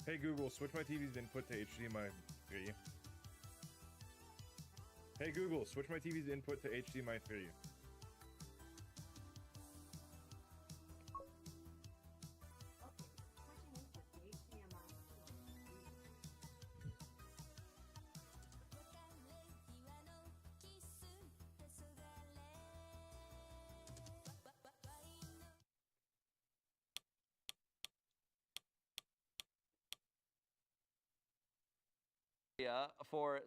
Hey Google, switch my TV's input to HDMI 3. Hey Google, switch my TV's input to HDMI 3. For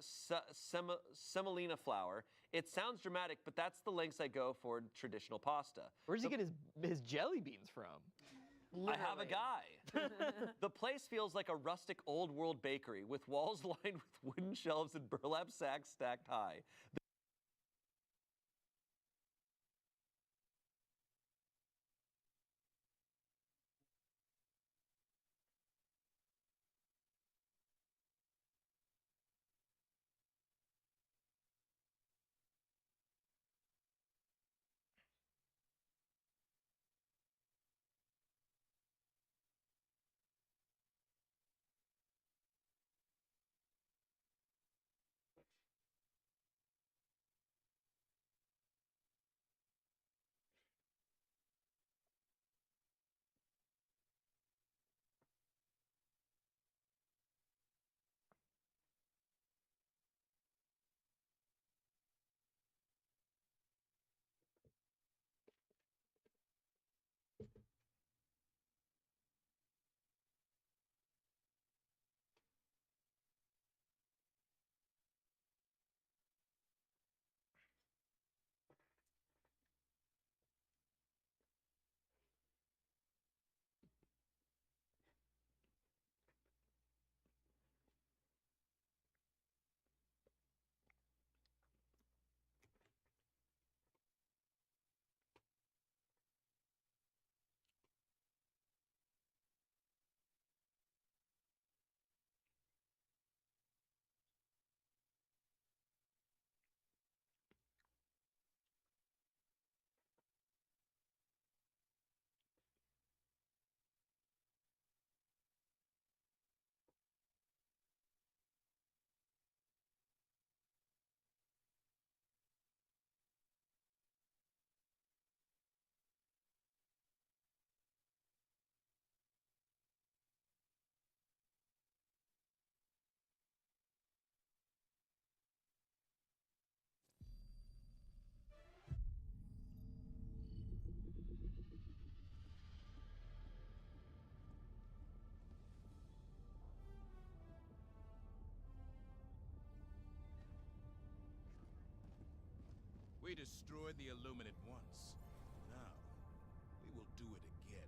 semolina flour. It sounds dramatic, but that's the lengths I go for traditional pasta. Where does he get his jelly beans from? I have a guy. The place feels like a rustic old world bakery with walls lined with wooden shelves and burlap sacks stacked high. We destroyed the Illuminate once. Now, we will do it again.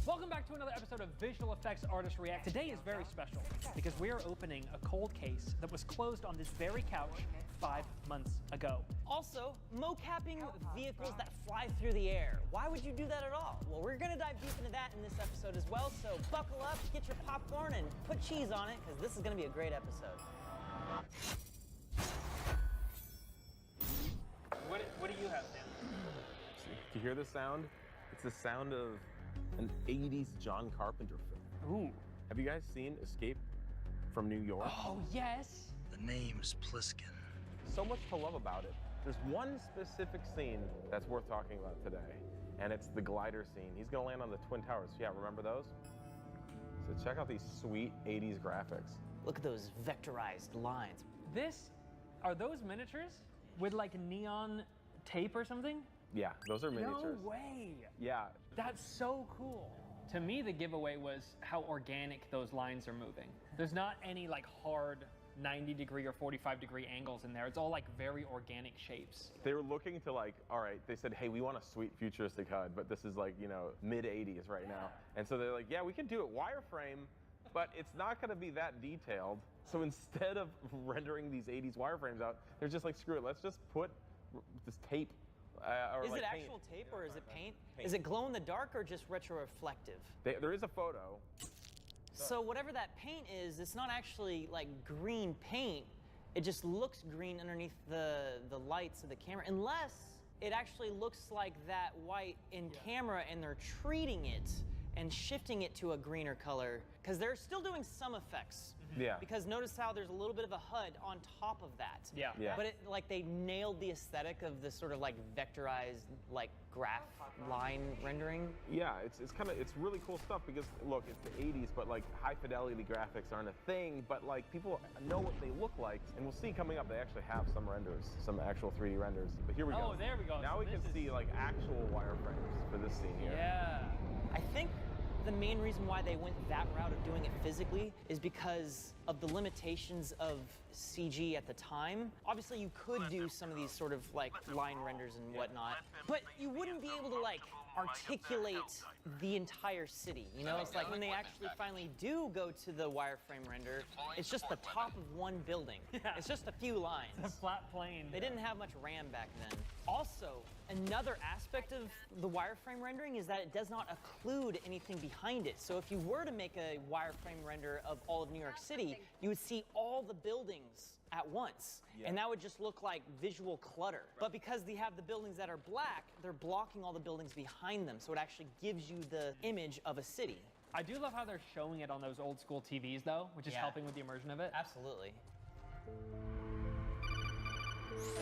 Welcome back to another episode of Visual Effects Artist React. Today is very special because we are opening a cold case that was closed on this very couch 5 months ago. Also, mocapping vehicles that fly through the air. Why would you do that at all? Well, we're gonna dive deep into that in this episode as well, so buckle up, get your popcorn, and put cheese on it, because this is gonna be a great episode. What do you have, Dan? Do you hear the sound? It's the sound of an 80s John Carpenter film. Ooh. Have you guys seen Escape from New York? Oh, yes. The name's Pliskin. So much to love about it. There's one specific scene that's worth talking about today, and it's the glider scene. He's gonna land on the Twin Towers. Yeah, remember those? So check out these sweet 80s graphics. Look at those vectorized lines. Are those miniatures with like neon tape or something? Yeah, those are miniatures. No way. Yeah. That's so cool. To me, the giveaway was how organic those lines are moving. There's not any like hard 90-degree or 45-degree angles in there. It's all like very organic shapes. They were looking to like, all right, they said, hey, we want a sweet futuristic HUD, but this is like, you know, mid-80s right now. And so they're like, yeah, we can do it wireframe, but it's not gonna be that detailed. So instead of rendering these 80s wireframes out, they're just like, screw it, let's just put this tape. Is it actual tape or is it paint? Is it glow in the dark or just retroreflective? There is a photo. So whatever that paint is, it's not actually like green paint. It just looks green underneath the lights of the camera, unless it actually looks like that white in camera and they're treating it and shifting it to a greener color, because they're still doing some effects. Yeah. Because notice how there's a little bit of a HUD on top of that. Yeah. Yeah. But like they nailed the aesthetic of this sort of like vectorized like graph line rendering. Yeah, it's really cool stuff because look, it's the 80s, but like high fidelity graphics aren't a thing, but like people know what they look like, and we'll see coming up they actually have some renders, some actual 3D renders. But here we go. Oh, there we go. Now So we can see like actual wireframes for this scene here. Yeah. I think the main reason why they went that route of doing it physically is because of the limitations of CG at the time. Obviously, you could do some of these sort of like line renders and whatnot, but you wouldn't be able to like articulate the entire city. You know, it's like when they actually finally do go to the wireframe render, it's just the top of one building. Yeah. It's just a few lines. A flat plane. They didn't have much RAM back then. Also, another aspect of the wireframe rendering is that it does not occlude anything behind it. So if you were to make a wireframe render of all of New York City, you would see all the buildings at once. Yeah. And that would just look like visual clutter. But because they have the buildings that are black, they're blocking all the buildings behind them. So it actually gives you the image of a city. I do love how they're showing it on those old school TVs though, which is Yeah. helping with the immersion of it. Absolutely.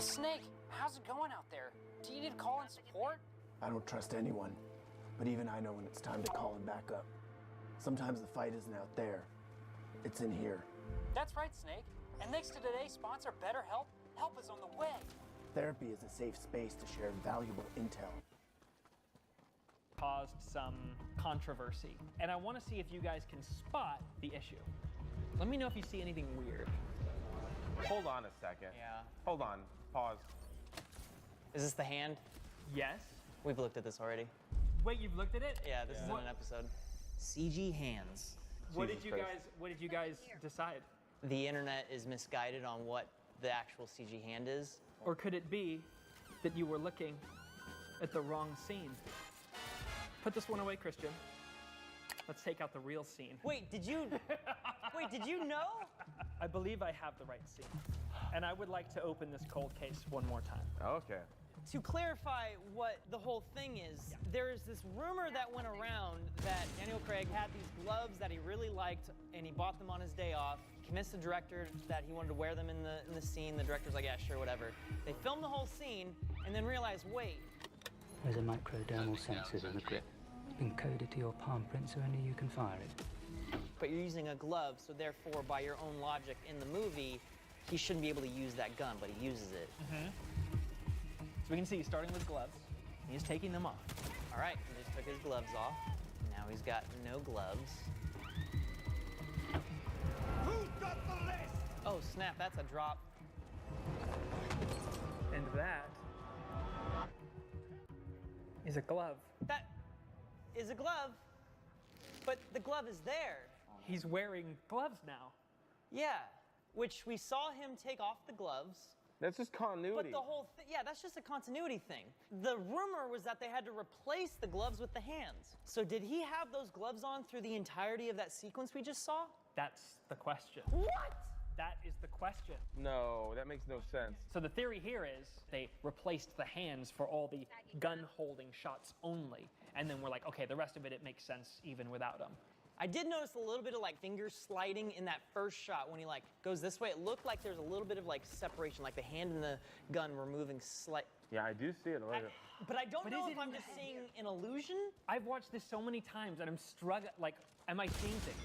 Snake, how's it going out there? Do you need to call in support? I don't trust anyone, but even I know when it's time to call him back up. Sometimes the fight isn't out there, it's in here. That's right, Snake. And thanks to today's sponsor, BetterHelp, help is on the way. Therapy is a safe space to share valuable intel. Caused some controversy, and I want to see if you guys can spot the issue. Let me know if you see anything weird. Hold on a second. Yeah. Hold on. Pause. Is this the hand? Yes. We've looked at this already. Wait, you've looked at it? Yeah, this is in What- an episode. CG hands. What Jesus did you Christ. guys? What did you guys decide? The internet is misguided on what the actual CG hand is. Or could it be that you were looking at the wrong scene? Put this one away, Christian. Let's take out the real scene. Wait, did you know? I believe I have the right scene. And I would like to open this cold case one more time. Okay. To clarify what the whole thing is, there's this rumor that went around that Daniel Craig had these gloves that he really liked and he bought them on his day off. He convinced the director that he wanted to wear them in the scene. The director's like, yeah, sure, whatever. They filmed the whole scene and then realized, wait, There's a microdermal sensor in the grip. It's been coded to your palm print so only you can fire it. but you're using a glove, so therefore, by your own logic in the movie, he shouldn't be able to use that gun, but he uses it. So we can see, starting with gloves, he's taking them off. All right, he just took his gloves off. Now he's got no gloves. Who's got the list? Oh, snap, that's a drop. And that is a glove. That is a glove. But the glove is there. He's wearing gloves now. Yeah, which we saw him take off the gloves. That's just continuity. But the whole thing, yeah, that's just a continuity thing. The rumor was that they had to replace the gloves with the hands. So did he have those gloves on through the entirety of that sequence we just saw? That's the question. What? That is the question. No, that makes no sense. So the theory here is they replaced the hands for all the gun-holding shots only. And then we're like, okay, the rest of it makes sense even without them. I did notice a little bit of like finger sliding in that first shot when he like goes this way. It looked like there's a little bit of like separation, like the hand and the gun were moving slight. Yeah, I do see it. But I don't know if I'm just seeing an illusion. I've watched this so many times and I'm struggling, like, am I seeing things?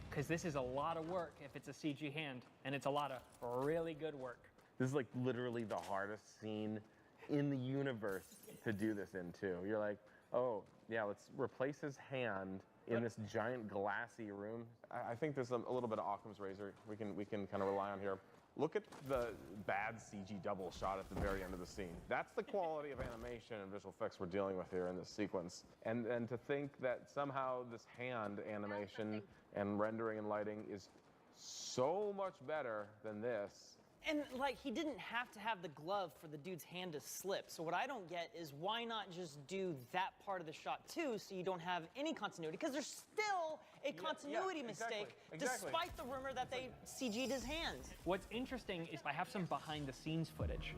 Because this is a lot of work if it's a CG hand, and it's a lot of really good work. This is like literally the hardest scene in the universe to do this in too. You're like, oh, yeah, let's replace his hand in this giant glassy room. I think there's a little bit of Occam's razor we can kind of rely on here. Look at the bad CG double shot at the very end of the scene. That's the quality of animation and visual effects we're dealing with here in this sequence. And to think that somehow this hand animation and rendering and lighting is so much better than this. And like, he didn't have to have the glove for the dude's hand to slip. So what I don't get is why not just do that part of the shot too, so you don't have any continuity? Because there's still a continuity mistake, despite the rumor that they CG'd his hand. What's interesting is I have some behind-the-scenes footage.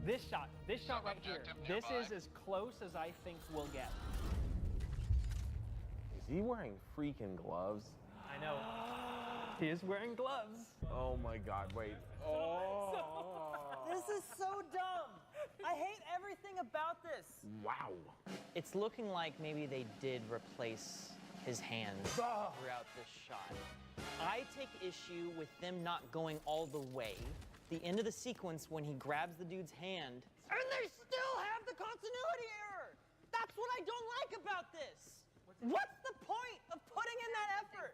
This shot right here, this is as close as I think we'll get. Is he wearing freaking gloves? I know. He is wearing gloves. Oh my God, wait. Oh. This is so dumb. I hate everything about this. Wow. It's looking like maybe they did replace his hands throughout this shot. I take issue with them not going all the way. The end of the sequence when he grabs the dude's hand, and they still have the continuity error. That's what I don't like about this. What's the point of putting in that effort?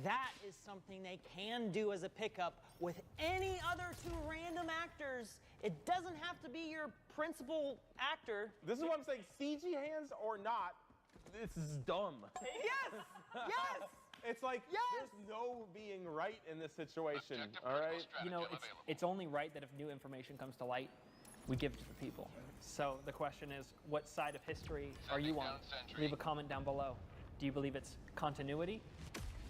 That is something they can do as a pickup with any other two random actors. It doesn't have to be your principal actor. This is what I'm saying, CG hands or not, this is dumb. Yes! Yes! It's like, there's no being right in this situation, all right? You know, it's only right that if new information comes to light, we give it to the people. So the question is, what side of history are you on? Leave a comment down below. Do you believe it's continuity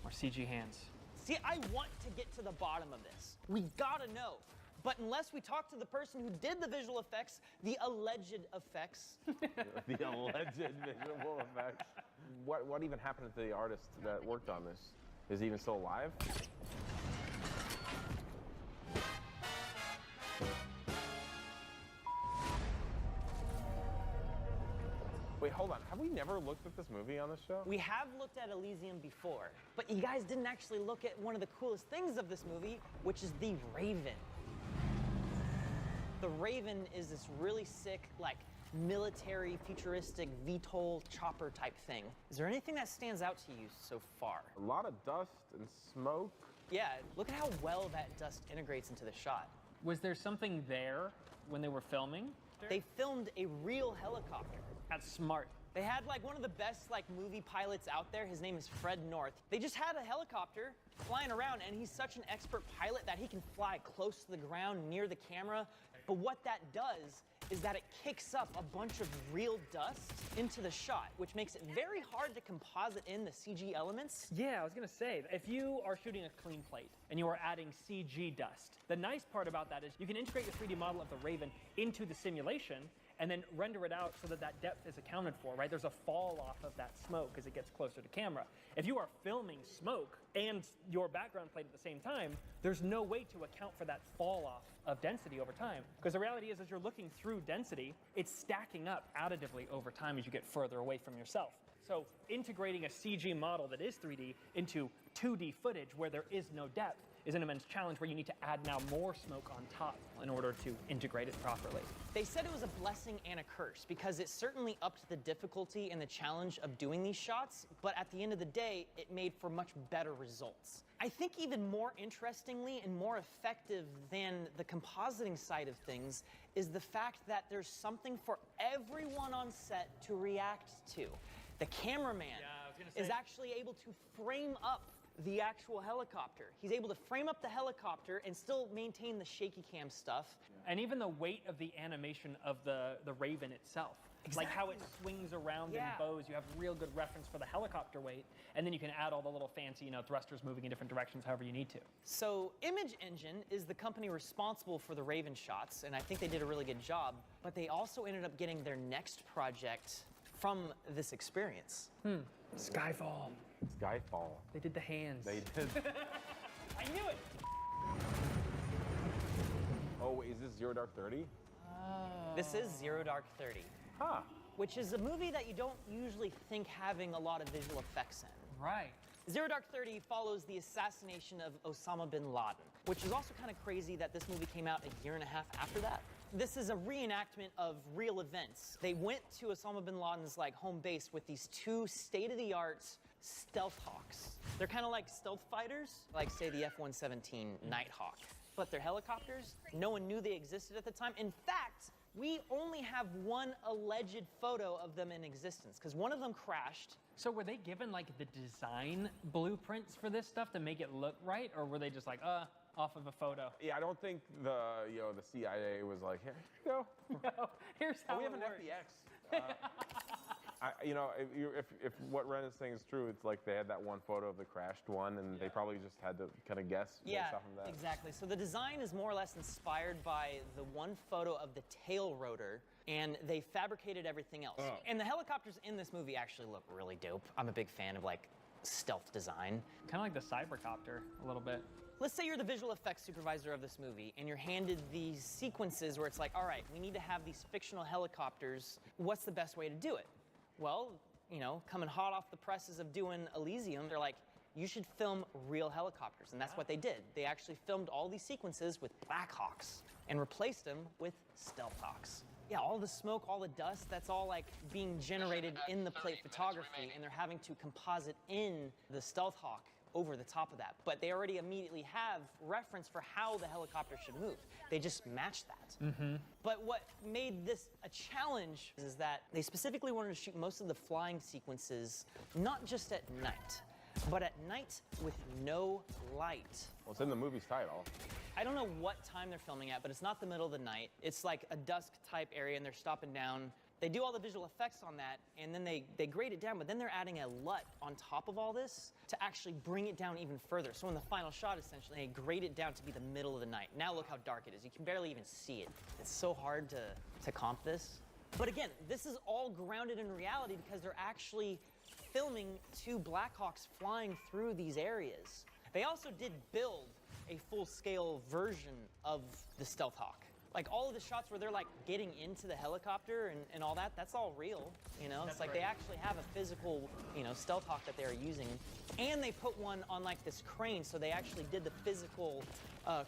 or CG hands? See, I want to get to the bottom of this. We gotta know. But unless we talk to the person who did the visual effects, the alleged effects. The alleged visual effects. What even happened to the artist that worked on this? Is he even still alive? Wait, hold on. Have we never looked at this movie on this show? We have looked at Elysium before, but you guys didn't actually look at one of the coolest things of this movie, which is the Raven. The Raven is this really sick, like, military, futuristic, VTOL chopper type thing. Is there anything that stands out to you so far? A lot of dust and smoke. Yeah, look at how well that dust integrates into the shot. Was there something there when they were filming? They filmed a real helicopter. That's smart. They had like one of the best like movie pilots out there. His name is Fred North. They just had a helicopter flying around, and he's such an expert pilot that he can fly close to the ground near the camera. But what that does is that it kicks up a bunch of real dust into the shot, which makes it very hard to composite in the CG elements. Yeah, I was gonna say, if you are shooting a clean plate and you are adding CG dust, the nice part about that is you can integrate the 3D model of the Raven into the simulation and then render it out so that that depth is accounted for, right? There's a fall off of that smoke as it gets closer to camera. If you are filming smoke and your background plate at the same time, there's no way to account for that fall off of density over time. Because the reality is, as you're looking through density, it's stacking up additively over time as you get further away from yourself. So integrating a CG model that is 3D into 2D footage where there is no depth is an immense challenge where you need to add now more smoke on top in order to integrate it properly. They said it was a blessing and a curse because it certainly upped the difficulty and the challenge of doing these shots, but at the end of the day, it made for much better results. I think even more interestingly and more effective than the compositing side of things is the fact that there's something for everyone on set to react to. The cameraman, is actually able to frame up the actual helicopter. He's able to frame up the helicopter and still maintain the shaky cam stuff. And even the weight of the animation of the Raven itself. Like how it swings around and bows, you have real good reference for the helicopter weight, and then you can add all the little fancy, thrusters moving in different directions however you need to. So Image Engine is the company responsible for the Raven shots, and I think they did a really good job, but they also ended up getting their next project from this experience. Skyfall. Skyfall. They did the hands. They did. I knew it! Oh, wait, is this Zero Dark 30? This is Zero Dark 30. Huh. Which is a movie that you don't usually think having a lot of visual effects in. Right. Zero Dark 30 follows the assassination of Osama bin Laden, which is also kind of crazy that this movie came out a year and a half after that. This is a reenactment of real events. They went to Osama bin Laden's home base with these two state-of-the-art stealth hawks. They're kind of like stealth fighters, like say the F-117 Nighthawk, but they're helicopters. No one knew they existed at the time. In fact, we only have one alleged photo of them in existence, because one of them crashed. So were they given the design blueprints for this stuff to make it look right, or were they just off of a photo? Yeah, I don't think the CIA was like, here you go. No, here's how we have it an works. FDX. If what Ren is saying is true, it's like they had that one photo of the crashed one, and they probably just had to kind of guess based off of that. Exactly. So the design is more or less inspired by the one photo of the tail rotor, and they fabricated everything else. Oh. And the helicopters in this movie actually look really dope. I'm a big fan of stealth design. Kind of like the cybercopter a little bit. Let's say you're the visual effects supervisor of this movie, and you're handed these sequences where it's like, all right, we need to have these fictional helicopters. What's the best way to do it? Well, coming hot off the presses of doing Elysium, they're like, you should film real helicopters. And that's what they did. They actually filmed all these sequences with Black Hawks and replaced them with Stealth Hawks. Yeah, all the smoke, all the dust, that's all being generated in the plate photography, and they're having to composite in the Stealth Hawk over the top of that. But they already immediately have reference for how the helicopter should move. They just match that. Mm-hmm. But what made this a challenge is that they specifically wanted to shoot most of the flying sequences not just at night, but at night with no light. Well, it's in the movie's title. I don't know what time they're filming at, but it's not the middle of the night. It's like a dusk type area, and they're stopping down. They do all the visual effects on that, and then they grade it down, but then they're adding a LUT on top of all this to actually bring it down even further. So in the final shot, essentially, they grade it down to be the middle of the night. Now look how dark it is. You can barely even see it. It's so hard to comp this. But again, this is all grounded in reality because they're actually filming two Blackhawks flying through these areas. They also did build a full-scale version of the Stealth Hawk. All of the shots where they're getting into the helicopter and all that, that's all real, It's like they actually have a physical, Stealth Hawk that they're using. And they put one on this crane, so they actually did the physical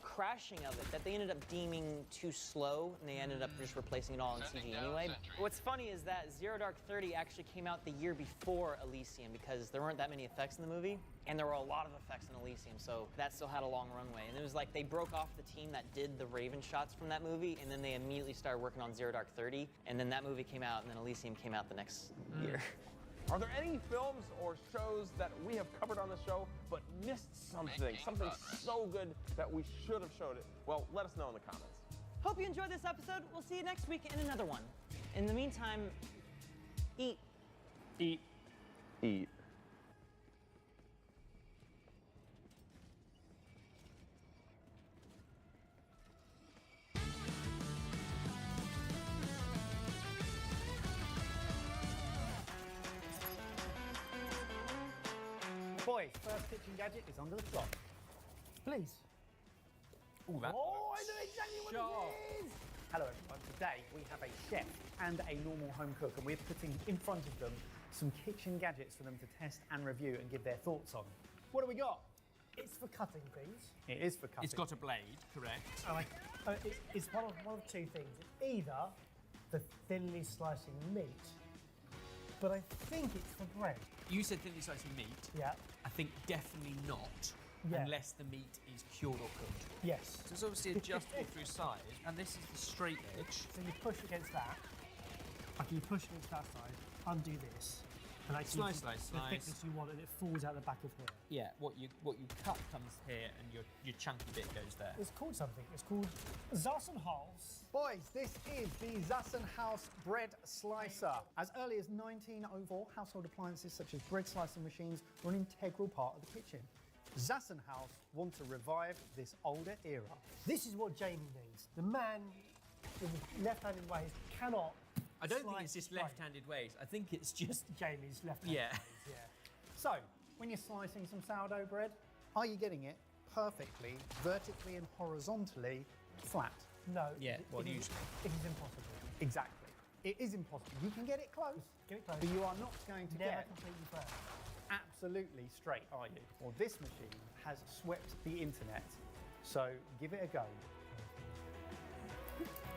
crashing of it that they ended up deeming too slow, and they ended up just replacing it all in CG anyway. What's funny is that Zero Dark 30 actually came out the year before Elysium because there weren't that many effects in the movie, and there were a lot of effects in Elysium, so that still had a long runway. And it was like they broke off the team that did the Raven shots from that movie, and then they immediately started working on Zero Dark 30, and then that movie came out, and then Elysium came out the next year. Are there any films or shows that we have covered on the show but missed something so good that we should have showed it? Well, let us know in the comments. Hope you enjoyed this episode. We'll see you next week in another one. In the meantime, eat. Eat. Eat. Boys, first kitchen gadget is under the clock. Please. Ooh, that Oh, I know exactly what it is! Hello everyone, today we have a chef and a normal home cook, and we're putting in front of them some kitchen gadgets for them to test and review and give their thoughts on. What do we got? It's for cutting, please. It is for cutting. It's got a blade, correct? It's one of two things. Either the thinly slicing meat, but I think it's for bread. You said thinly slicing meat. Yeah. I think definitely not, Yeah. unless the meat is cured or cooked. Yes. So it's obviously adjustable through size, and this is the straight edge. So you push against that. After you push against that side, undo this, And that gives Slice, you slice, the slice. thickness you want, and it falls out the back of here. Yeah, what you cut comes here, and your chunky bit goes there. It's called something. It's called Zassenhaus. Boys, this is the Zassenhaus bread slicer. As early as 1904, household appliances such as bread slicing machines were an integral part of the kitchen. Zassenhaus want to revive this older era. This is what Jamie needs. The man with the left-handed ways cannot. I don't think slice it's just straight. left-handed ways. I think it's just Jamie's left-handed yeah. ways. Yeah. So, when you're slicing some sourdough bread, are you getting it perfectly, vertically and horizontally flat? No. Yeah, well, it is, usually. it is impossible. Exactly. It is impossible. You can get it close, Get it close. but you are not going to Never get completely flat. absolutely straight, are you? Well, this machine has swept the internet, so give it a go.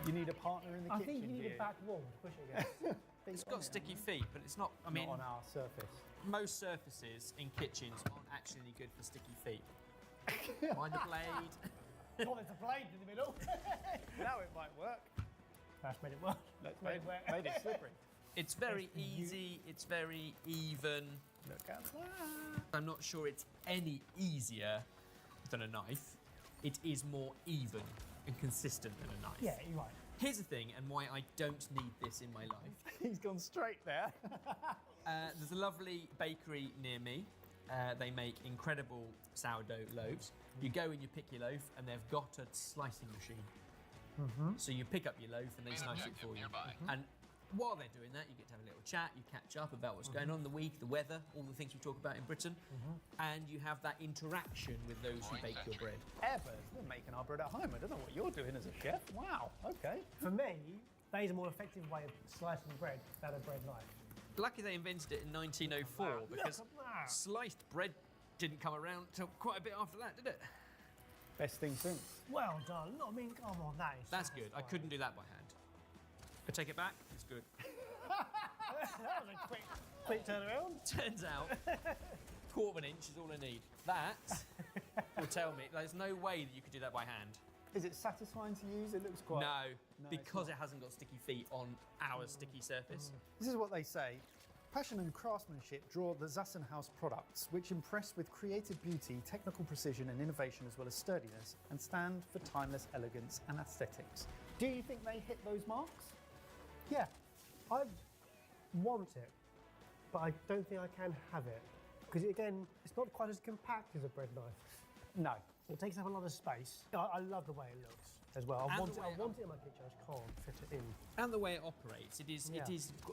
You need a partner in the I kitchen. think you need dear. a back wall to push it against. It's got sticky feet, but it's not. I mean, Not on our surface. most surfaces in kitchens aren't actually any good for sticky feet. Mind the blade. Oh, there's a blade in the middle. Now it might work. That's made it work. That's Made it work. made it slippery. It's very easy. It's very even. Look at that. I'm not sure it's any easier than a knife. It is more even and consistent than a knife. Yeah, you're right. Here's the thing, and why I don't need this in my life. He's gone straight there. There's a lovely bakery near me. They make incredible sourdough loaves. You go and you pick your loaf, and they've got a slicing machine. So you pick up your loaf, and they slice it for you. And while they're doing that, you get to have a little chat. You catch up about what's going on in the week, the weather, all the things we talk about in Britain, and you have that interaction with those who bake your bread. Evers, we're making our bread at home. I don't know what you're doing as a chef. Wow, okay. For me, that is a more effective way of slicing bread than a bread knife. Lucky they invented it in 1904 because Look at that. sliced bread didn't come around till quite a bit after that, did it? Best thing since. Well done. I mean, come on, that is. That's good. I couldn't do that by hand. I take it back. It's good. That was a quick turnaround. Turns out, quarter of an inch is all I need. That will tell me there's no way that you could do that by hand. Is it satisfying to use? It looks quite... No, it's because not. it hasn't got sticky feet on our sticky surface. This is what they say. Passion and craftsmanship draw the Zassenhaus products, which impress with creative beauty, technical precision and innovation, as well as sturdiness, and stand for timeless elegance and aesthetics. Do you think they hit those marks? Yeah, I want it, but I don't think I can have it. Because again, it's not quite as compact as a bread knife. No. It takes up a lot of space. I love the way it looks as well. I And want the it, way I want it in my kitchen, I just can't fit it in. And the way it operates, it is Yeah.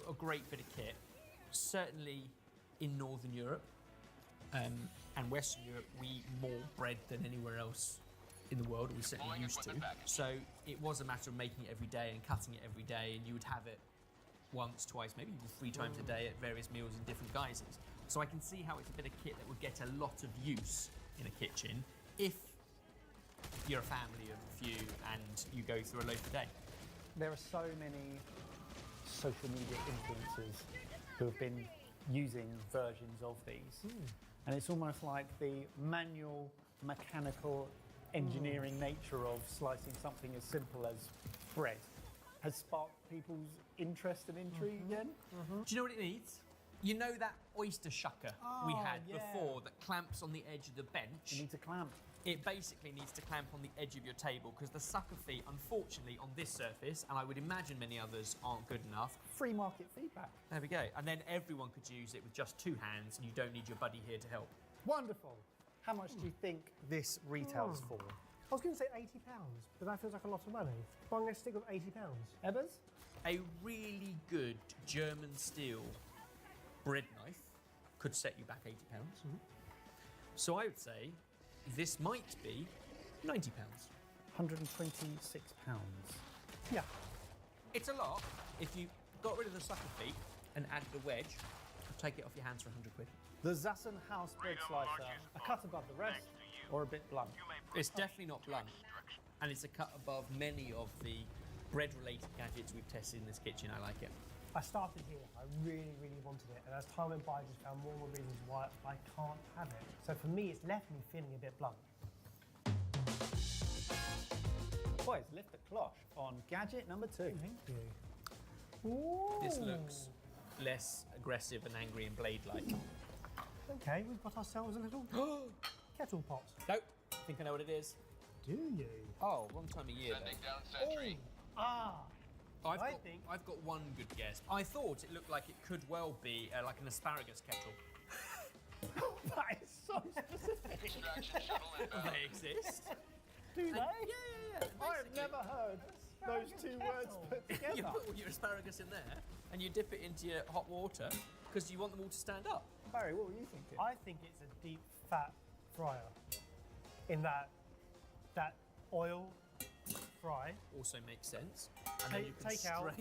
a great bit of kit. Certainly in Northern Europe and Western Europe, we eat more bread than anywhere else in the world, or we certainly used to. So it was a matter of making it every day and cutting it every day, and you would have it once, twice, maybe even 3 times a day at various meals in different guises. So I can see how it's a bit of kit that would get a lot of use in a kitchen if you're a family of a few and you go through a loaf a day. There are so many social media influencers who have been using versions of these. And it's almost like the manual, mechanical, engineering nature of slicing something as simple as bread has sparked people's interest and intrigue again. Do you know what it needs? You know that oyster shucker we Oh, had yeah. before that clamps on the edge of the It bench? needs a clamp. It basically needs to clamp on the edge of your table because the sucker feet, unfortunately, on this surface, and I would imagine many others, aren't good enough. Free market feedback. There we go. And then everyone could use it with just 2 hands and you don't need your buddy here to help. Wonderful. How much do you think this retails for? I was going to say £80, but that feels like a lot of money. But I'm going to stick with £80. Evers? A really good German steel bread knife could set you back £80. So I would say this might be £90. £126. Yeah. It's a lot. If you got rid of the sucker feet and added a wedge, you'd take it off your hands for £100. The Zassenhaus bread slicer, a cut above the rest, or a bit blunt? It's definitely not blunt, and it's a cut above many of the bread-related gadgets we've tested in this kitchen. I like it. I started here. I really, really wanted it. And as time went by, I just found more and more reasons why I can't have it. So for me, it's left me feeling a bit blunt. Boys, lift the cloche on gadget number 2. Thank you. Ooh. This looks less aggressive and angry and blade-like. Okay, we've got ourselves a little kettle pot. Nope. I think I know what it is. Do you? Oh, wrong time of year. Sending down sentry. I've got one good guess. I thought it looked like it could well be like an asparagus kettle. That is so specific. Extraction shuttle inbound. They exist. Do they? Yeah. I've never heard those two words put together. You put all your asparagus in there and you dip it into your hot water because you want them all to stand up. Barry, what were you thinking? I think it's a deep fat fryer. In that oil fry. Also makes sense. And then you can Take out.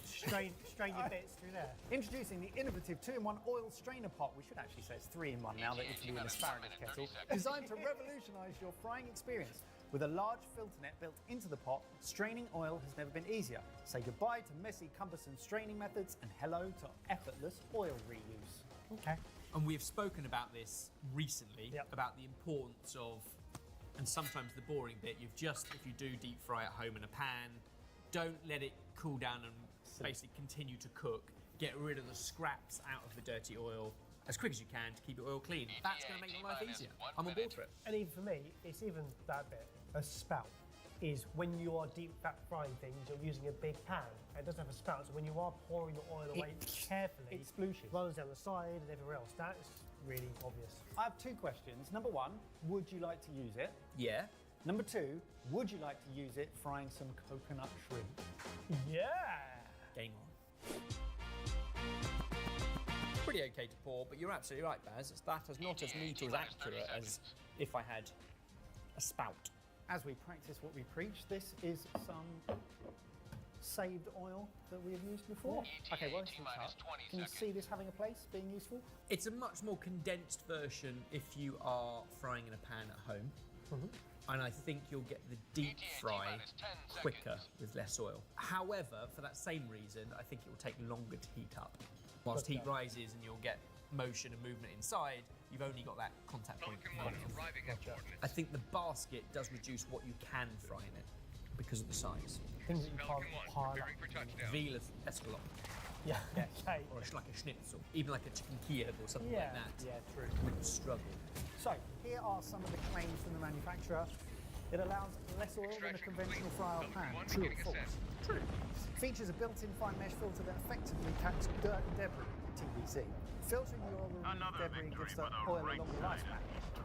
Strain your bits through there. Introducing the innovative 2-in-1 oil strainer pot. We should actually say it's 3-in-1 now that it's an asparagus kettle. Designed to revolutionise your frying experience. With a large filter net built into the pot, straining oil has never been easier. Say goodbye to messy, cumbersome straining methods and hello to effortless oil reuse. Okay. And we've spoken about this recently, Yep. about the importance of, and sometimes the boring bit, if you do deep fry at home in a pan, don't let it cool down and basically continue to cook. Get rid of the scraps out of the dirty oil as quick as you can to keep your oil clean. That's going to make your life easier. I'm on board for it. And even for me, it's even that bit. A spout is when you are deep fat frying things, you're using a big pan. It doesn't have a spout, so when you are pouring the oil away carefully, It splooshes. runs down the side and everywhere else. That's really obvious. I have two questions. Number one, would you like to use it? Yeah. Number two, would you like to use it frying some coconut shrimp? Yeah. Game on. Pretty okay to pour, but you're absolutely right, Baz. That is not as neat or as accurate as if I had a spout. As we practice what we preach, this is some saved oil that we have used before. Okay, well, can you see this having a place, being useful? It's a much more condensed version if you are frying in a pan at home. And I think you'll get the deep fry quicker with less oil. However, for that same reason, I think it will take longer to heat up. Whilst heat rises and you'll get motion and movement inside, you've only got that contact point. I think the basket does reduce what you can fry in it because of the size. Things that you can't pile up. Veal escalope. Yeah. Okay. Or like a schnitzel, even like a chicken Kiev or something like that. Yeah, true. Would struggle. So, here are some of the claims from the manufacturer. It allows less oil than a conventional fry or pan. True or false? True. Features a built-in fine mesh filter that effectively catches dirt and debris, TBC. Filtering the oil and debris gives the oil a longer lifespan.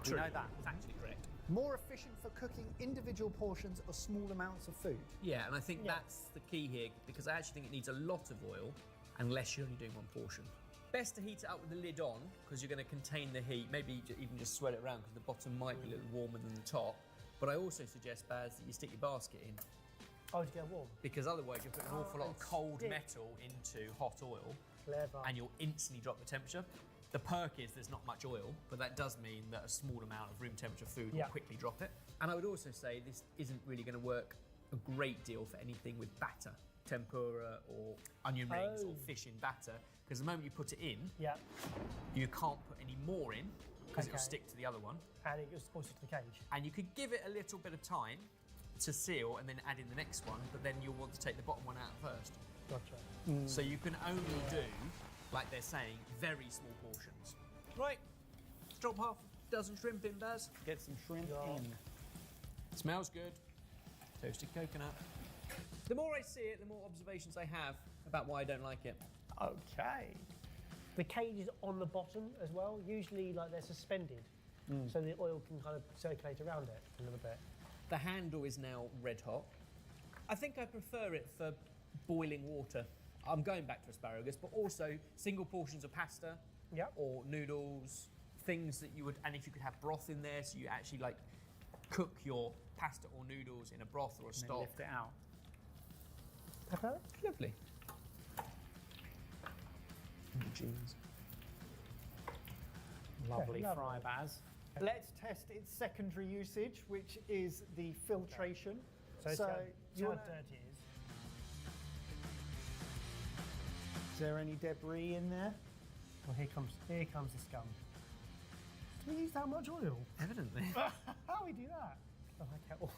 True. We know that. It's actually correct. More efficient for cooking individual portions or small amounts of food. Yeah, and I think that's the key here because I actually think it needs a lot of oil unless you're only doing one portion. Best to heat it up with the lid on because you're going to contain the heat. Maybe even just swirl it around because the bottom might be a little warmer than the top. But I also suggest, Baz, that you stick your basket in. Oh, to get warm. Because otherwise you'll put an awful lot of cold metal into hot oil. Clever. And you'll instantly drop the temperature. The perk is there's not much oil, but that does mean that a small amount of room temperature food will quickly drop it. And I would also say this isn't really going to work a great deal for anything with batter, tempura or onion rings or fish in batter, because the moment you put it in, you can't put any more in because it'll stick to the other one. And it goes closer to the cage. And you could give it a little bit of time to seal and then add in the next one, but then you'll want to take the bottom one out first. Gotcha. So you can only do, like they're saying, very small portions. Right, let's drop half a dozen shrimp in, Baz. Get some shrimp in. Smells good. Toasted coconut. The more I see it, the more observations I have about why I don't like it. Okay. The cage is on the bottom as well. Usually, like they're suspended, so the oil can kind of circulate around it a little bit. The handle is now red hot. I think I prefer it for boiling water. I'm going back to asparagus, but also single portions of pasta or noodles, things that you would, and if you could have broth in there, so you actually like cook your pasta or noodles in a broth or a stock. Lift it out. Okay. Lovely. Jeans. Lovely Yeah, fry, lovely. Baz. Let's test its secondary usage, which is the filtration. So, So, how you wanna- dirty it is. Is there any debris in there? Well, here comes the scum. Do we use that much oil? Evidently. How do we do that? Oh, okay.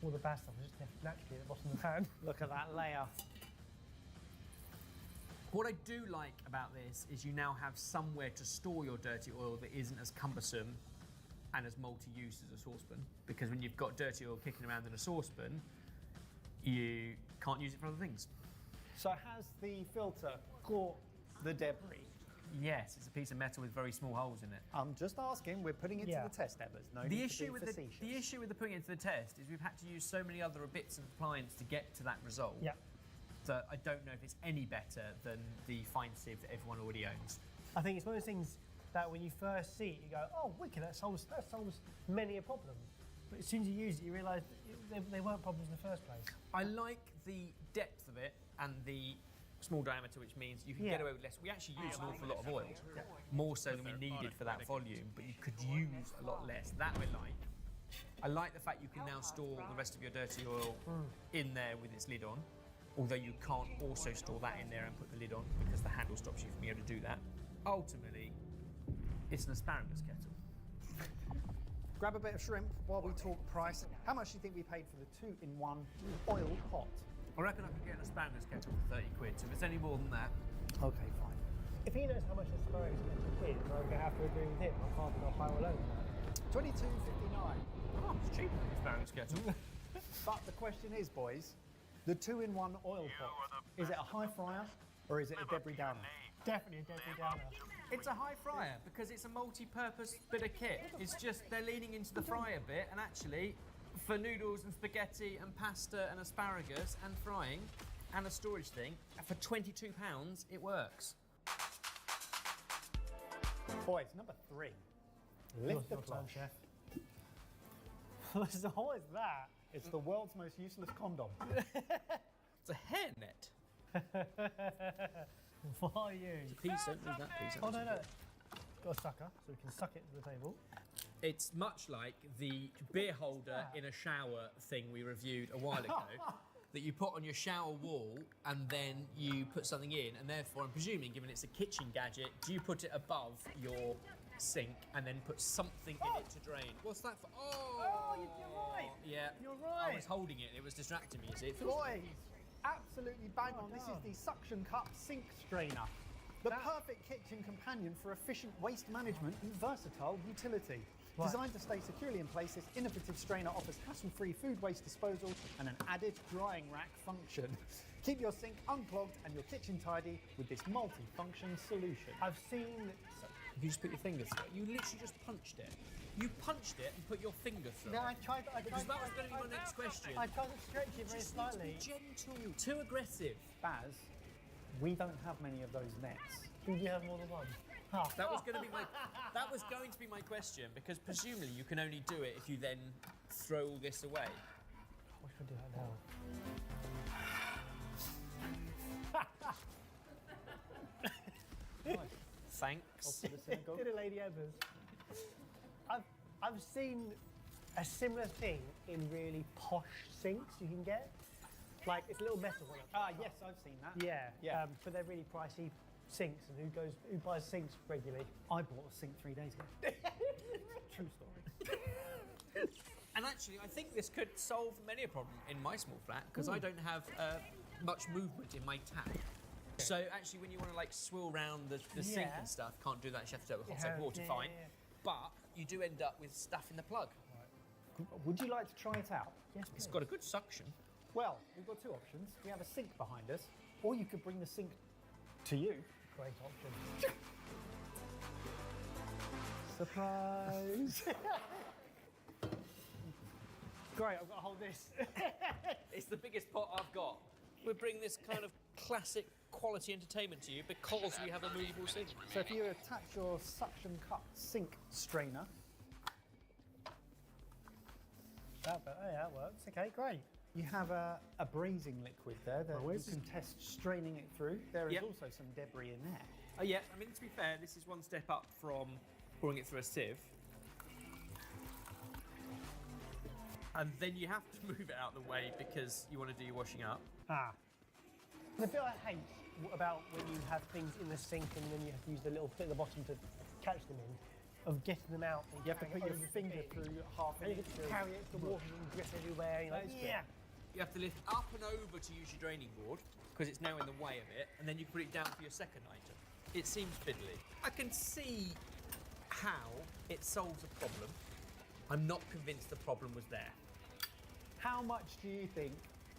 All the bad stuff is just naturally at the bottom of the pan. Look at that layer. What I do like about this is you now have somewhere to store your dirty oil that isn't as cumbersome and as multi-use as a saucepan. Because when you've got dirty oil kicking around in a saucepan, you can't use it for other things. So has the filter caught the debris? Yes, it's a piece of metal with very small holes in it. I'm just asking, we're putting it to the test, Evers. No The need to issue be with facetious. the issue with putting it to the test is we've had to use so many other bits of appliance to get to that result. Yeah. That I don't know if it's any better than the fine sieve that everyone already owns. I think it's one of those things that when you first see it, you go, oh, wicked, that solves many a problem. But as soon as you use it, you realise that they weren't problems in the first place. I like the depth of it and the small diameter, which means you can get away with less. We actually use an awful lot of oil, more so than we needed for that volume, but you could use a lot less. That I like. I like the fact you can now store the rest of your dirty oil in there with its lid on, although you can't also store that in there and put the lid on because the handle stops you from being able to do that. Ultimately, it's an asparagus kettle. Grab a bit of shrimp while we talk price. How much do you think we paid for the 2-in-1 oil pot? I reckon I could get an asparagus kettle for 30 quid, so if it's any more than that... Okay, fine. If he knows how much asparagus is, I'm going to have to agree with him. I can't go higher or lower than that. $22.59. Oh, it's cheaper than an asparagus kettle. But the question is, boys, the 2-in-1 oil pot, is it a high fryer or is it a debris downer? Definitely a debris downer. It's a high fryer because it's a multi-purpose bit of kit. It's just they're leaning into the fryer bit, and actually, for noodles and spaghetti and pasta and asparagus and frying and a storage thing, for £22, it works. Boys, number 3. Lift the Your turn, flush. Chef. What is that? It's the world's most useless condom. It's a hairnet. What are you? It's a piece, don't lose that piece. Oh, no. Got a sucker, so we can suck it to the table. It's much like the beer holder in a shower thing we reviewed a while ago that you put on your shower wall and then you put something in, and therefore, I'm presuming, given it's a kitchen gadget, do you put it above your sink and then put something in it to drain? What's that for? Oh, you're right. Yeah. You're right. I was holding it, it was distracting me, you see. It feels Boys, absolutely bang on. This is the suction cup sink strainer. The perfect kitchen companion for efficient waste management and versatile utility. Right. Designed to stay securely in place, this innovative strainer offers hassle-free food waste disposal and an added drying rack function. Keep your sink unclogged and your kitchen tidy with this multi-function solution. I've seen... You just put your finger through it. You literally just punched it. You punched it and put your finger through No, it. I tried Because that was going to be my next question. I tried to stretch it very Just need to slightly. be gentle. Too aggressive. Baz, we don't have many of those nets. Do you have more than one? Oh. That was going to be my question, because presumably you can only do it if you then throw all this away. What should I do that now? Thanks. Did it, Lady Evers. I've seen a similar thing in really posh sinks you can get. Like, it's a little metal one. Ah, yes, I've seen that. Yeah. But they're really pricey sinks, and who buys sinks regularly? I bought a sink 3 days ago. True story. And actually, I think this could solve many a problem in my small flat, because I don't have much movement in my tap. So actually, when you want to like swill round the sink and stuff, can't do that. You have to do it with hot soap water, fine. But you do end up with stuff in the plug. Would you like to try it out? Yes, It's got a good suction. Well, we've got two options. We have a sink behind us, or you could bring the sink to you. Great option. Surprise! Great, I've got to hold this. It's the biggest pot I've got. We bring this kind of classic quality entertainment to you because we have a movable sink. So if you attach your suction cup sink strainer, that works. Okay, great. you have a braising liquid there that you can test straining it through. There is also some debris in there. Oh yeah, I mean, to be fair, this is one step up from pouring it through a sieve. And then you have to move it out of the way because you want to do your washing up. The bit I hate about when you have things in the sink and then you have to use the little bit at the bottom to catch them in, of getting them out. And You have to put your finger through half and an you inch. get to carry it, the water and drip everywhere. You're like, You have to lift up and over to use your draining board, because it's now in the way of it, and then you can put it down for your second item. It seems fiddly. I can see how it solves a problem. I'm not convinced the problem was there. How much do you think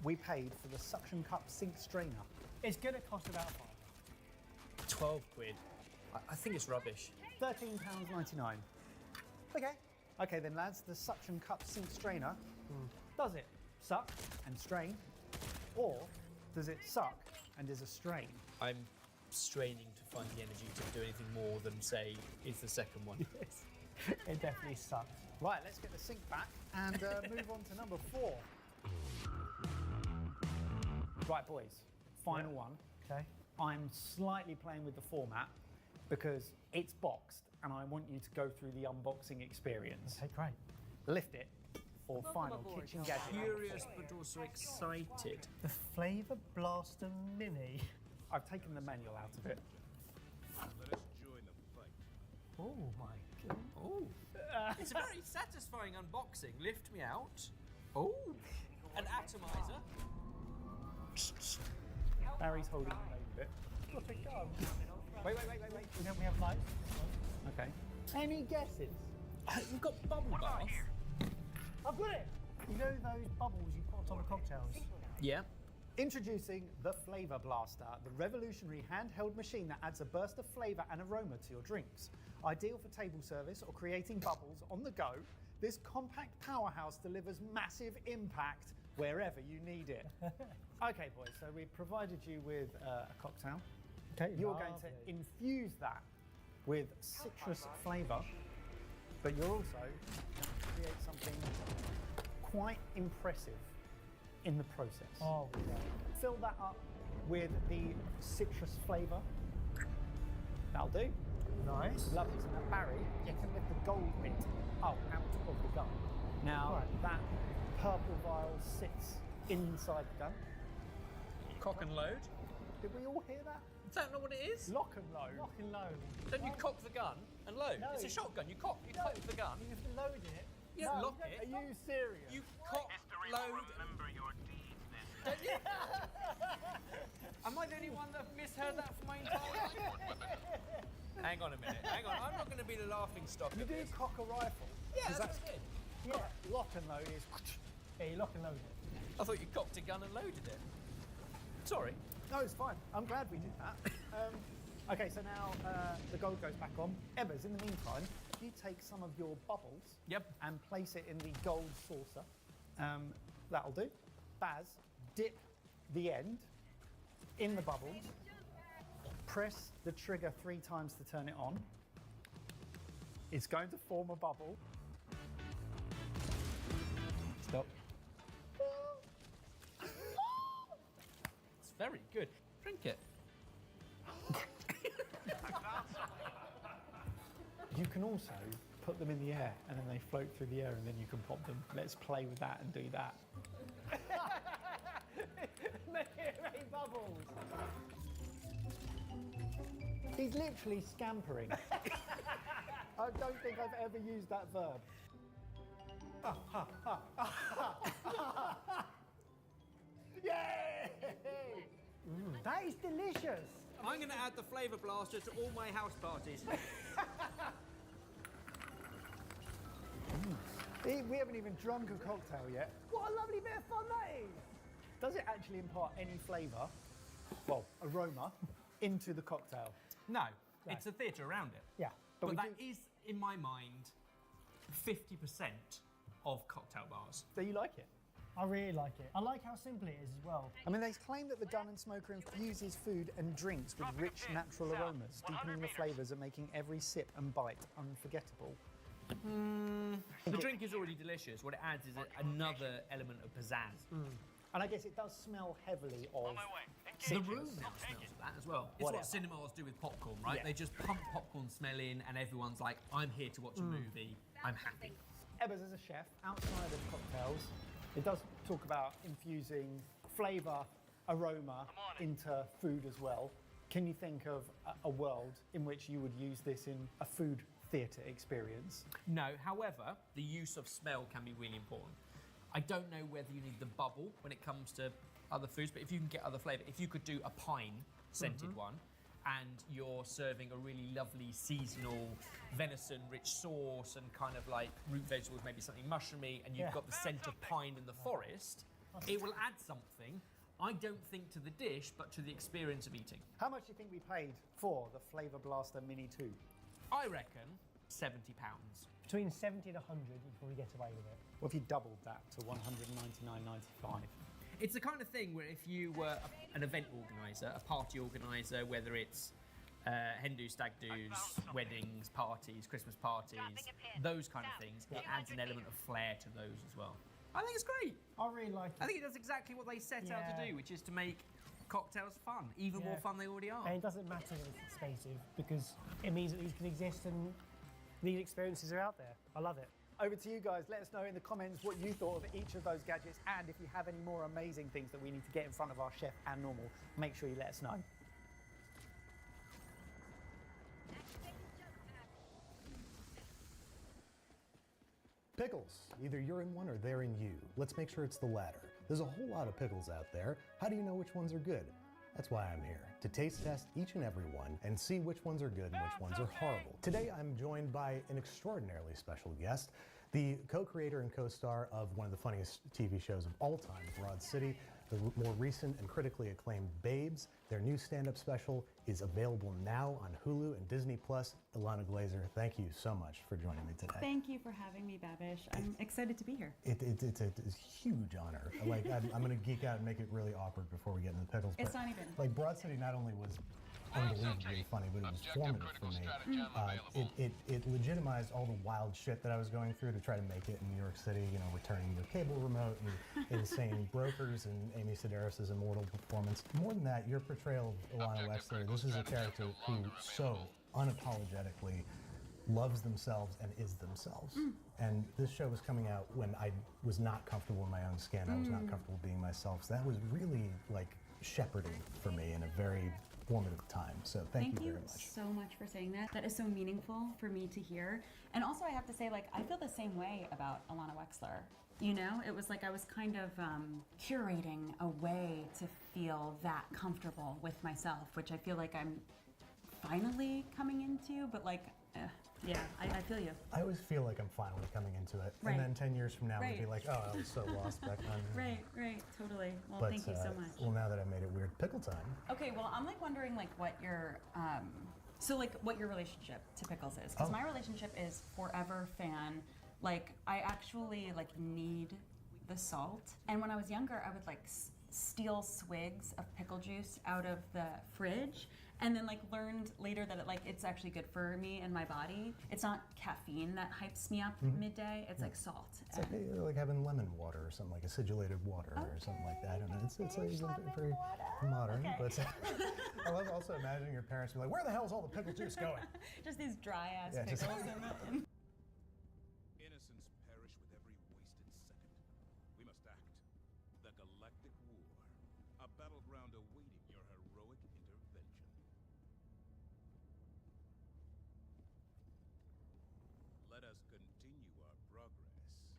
we paid for the suction cup sink strainer? It's going to cost about £5. 12 quid. I think it's rubbish. £13.99. Okay. Okay then, lads, the suction cup sink strainer, does it suck and strain, or does it suck and is a strain? I'm straining to find the energy to do anything more than say, is the second one. Yes, it definitely sucks. Right, let's get the sink back and move on to number 4. Right, boys, final one. Okay. I'm slightly playing with the format because it's boxed and I want you to go through the unboxing experience. Okay, great. Lift it for final kitchen gadget. Curious but also excited. The Flavor Blaster Mini. I've taken the manual out of it. Let us join the fight. Oh my goodness. Oh, it's a very satisfying unboxing. Lift me out. Oh, an atomizer. Barry's holding the name of it. What a gun. Wait. We have lights. Okay. Any guesses? We've got bubble bath. I've got it. You know those bubbles you put on top of cocktails? Yeah. Introducing the Flavor Blaster, the revolutionary handheld machine that adds a burst of flavour and aroma to your drinks. Ideal for table service or creating bubbles on the go, this compact powerhouse delivers massive impact wherever you need it. Okay, boys, so we've provided you with a cocktail. Okay, You're going to infuse that with citrus flavour, but you're also going to create something quite impressive in the process. Oh, yeah. Fill that up with the citrus flavour. That'll do. Nice. Lovely. So now, Barry, you can lift the gold bit out of the gun. Now, that purple vial sits inside the gun. Cock and load. Did we all hear that? Is that not what it is? Lock and load. Lock and load. Don't you cock the gun and load? No. It's a shotgun. You cock the gun. You have to load it. You don't lock it. Are you serious? You cock, load. Remember your deeds this Don't you? Am I the only one that misheard that for my entire life? Hang on a minute. Hang on. I'm not going to be the laughing stock. You of do this. cock a rifle. Yeah, Is that's what I did. Yeah. Lock and load is. Yeah, you lock and load it. I thought you cocked a gun and loaded it. Sorry. No, it's fine. I'm glad we did that. Okay, so now the gold goes back on. Ebbers, in the meantime, you take some of your bubbles and place it in the gold saucer. That'll do. Baz, dip the end in the bubbles. Press the trigger 3 times to turn it on. It's going to form a bubble. Stop. It's very good. Drink it. You can also put them in the air and then they float through the air and then you can pop them. Let's play with that and do that. Make bubbles. He's literally scampering. I don't think I've ever used that verb. Yay! That is delicious. I'm going to add the flavour blaster to all my house parties. We haven't even drunk a cocktail yet. What a lovely bit of fun that is. Does it actually impart any flavour, well, aroma, into the cocktail? No, it's a theatre around it. Yeah. But that is, in my mind, 50% of cocktail bars. Do you like it? I really like it. I like how simple it is as well. I mean, they claim that the gun and smoker infuses food and drinks with rich natural aromas, deepening the flavours and making every sip and bite unforgettable. The drink is already delicious. What it adds is another element of pizzazz. And I guess it does smell heavily of The room now smells of that as well. It's Whatever. what cinemas do with popcorn, right? Yeah. They just pump popcorn smell in and everyone's like, I'm here to watch a movie. I'm happy. Ebbers, as a chef, outside of cocktails, it does talk about infusing flavour, aroma into food as well. Can you think of a world in which you would use this in a food theatre experience? No, however, the use of smell can be really important. I don't know whether you need the bubble when it comes to other foods, but if you can get other flavour, if you could do a pine-scented one, and you're serving a really lovely seasonal venison-rich sauce and kind of like root vegetables, maybe something mushroomy, and you've got the scent of pine in the forest, it will add something, I don't think to the dish, but to the experience of eating. How much do you think we paid for the Flavor Blaster Mini 2? I reckon £70. Between 70 and 100, you can probably get away with it. What if you doubled that to $199.95? It's the kind of thing where if you were an event organiser, a party organiser, whether it's hen do, stag do's, weddings, parties, Christmas parties, those kind of things, it adds an element of flair to those as well. I think it's great. I really like it. I think it does exactly what they set out to do, which is to make cocktails fun, even more fun they already are. And it doesn't matter that it's expensive because it means that these can exist and these experiences are out there. I love it. Over to you guys. Let us know in the comments what you thought of each of those gadgets, and if you have any more amazing things that we need to get in front of our chef and normal, make sure you let us know. Pickles. Either you're in one or they're in you. Let's make sure it's the latter. There's a whole lot of pickles out there. How do you know which ones are good? That's why I'm here, to taste test each and every one and see which ones are good and which ones are horrible. Today I'm joined by an extraordinarily special guest, the co-creator and co-star of one of the funniest TV shows of all time, Broad City, the more recent and critically acclaimed Babes. Their new stand-up special is available now on Hulu and Disney+. Ilana Glazer, thank you so much for joining me today. Thank you for having me, Babish. I'm excited to be here. It's a huge honor. Like, I'm going to geek out and make it really awkward before we get into the pickles. It's not even. Like, Broad City not only was unbelievably funny, but it was formative for me. It legitimized all the wild shit that I was going through to try to make it in New York City, you know, returning your cable remote and insane brokers and Amy Sedaris' immortal performance. More than that, your portrayal of Ilana Wexler, this is a character who so unapologetically loves themselves and is themselves. And this show was coming out when I was not comfortable in my own skin. I was not comfortable being myself. So that was really like shepherding for me in a very formative time. So thank you very much. So much for saying that. That is so meaningful for me to hear. And also I have to say, like, I feel the same way about Ilana Wexler. You know, it was like I was kind of curating a way to feel that comfortable with myself, which I feel like I'm finally coming into, but like, yeah, I feel you. I always feel like I'm finally coming into it. Right. And then 10 years from now, Right. we'll be like, oh, I was so lost back then. Right, totally. Well, But, thank you so much. Well, now that I made it weird, pickle time. Okay, well, I'm like wondering like what your what your relationship to pickles is, because my relationship is forever fan. Like, I actually like need the salt, and when I was younger, I would like steal swigs of pickle juice out of the fridge, and then like learned later that it's actually good for me and my body. It's not caffeine that hypes me up midday. It's like salt. It's like having lemon water or something, like acidulated water or something like that. I don't know. It's like very modern, but I love also imagining your parents be like, "Where the hell is all the pickle juice going?" Just these dry ass Yeah, pickles just- in the. Innocents perish with every wasted second. We must act. The Galactic War. A battleground awaiting your heroic intervention. Let us continue our progress.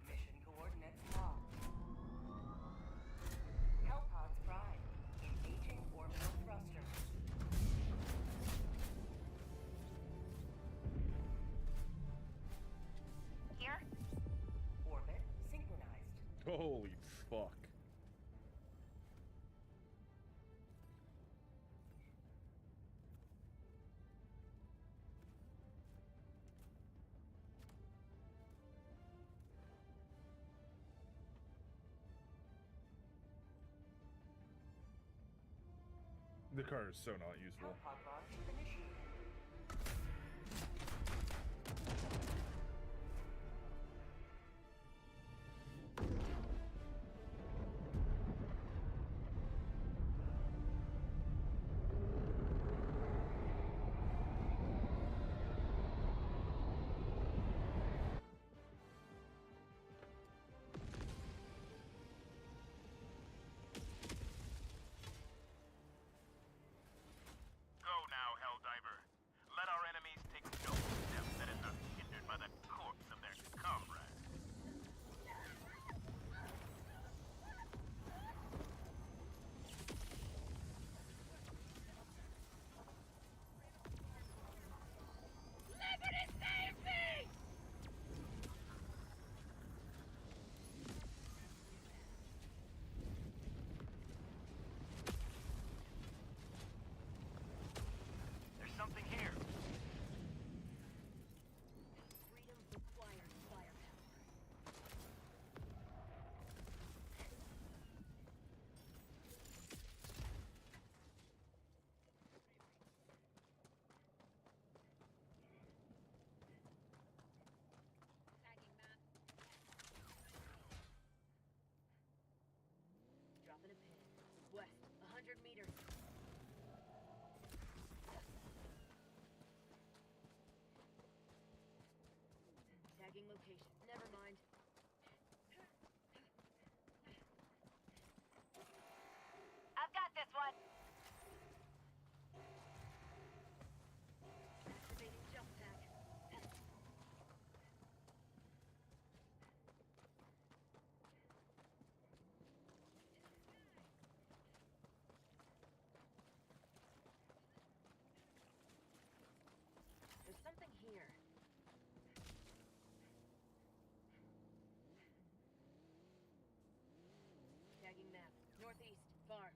Mission coordinates locked. Hellpods prime. Engaging orbital thrusters. Here. Orbit synchronized. Holy fuck. The car is so not useful. Hellpod launch initiated. Go now, Hellcat. 200 meters. Tagging location. Never mind. I've got this one. Activating jump tag. There's something here. Tagging map. Northeast. Far.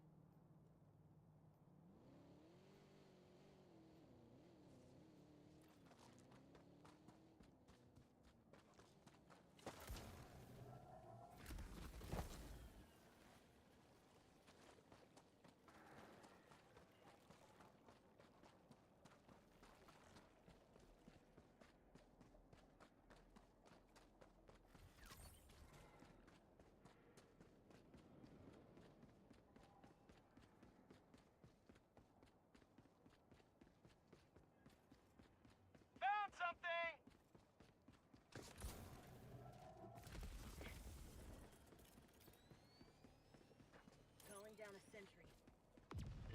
Found something! Calling down a sentry.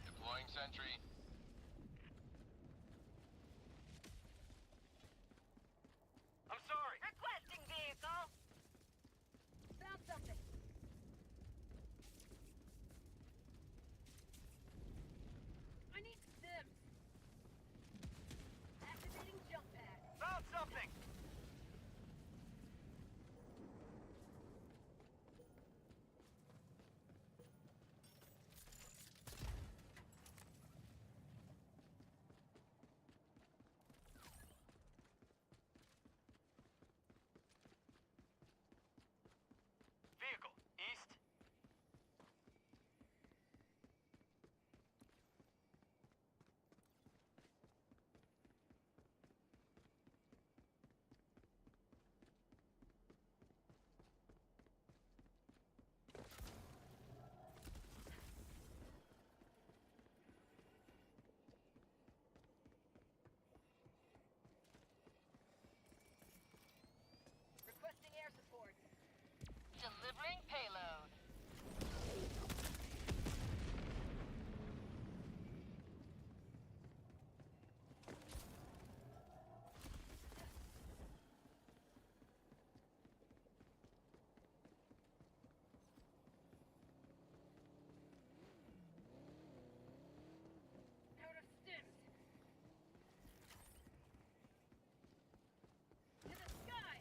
Deploying sentry. I'm sorry. Requesting vehicle. Found something. I need stims. Activating jump pad. Found something! Vehicle, east. Requesting air support. Delivering payload. Out of stims. To the sky.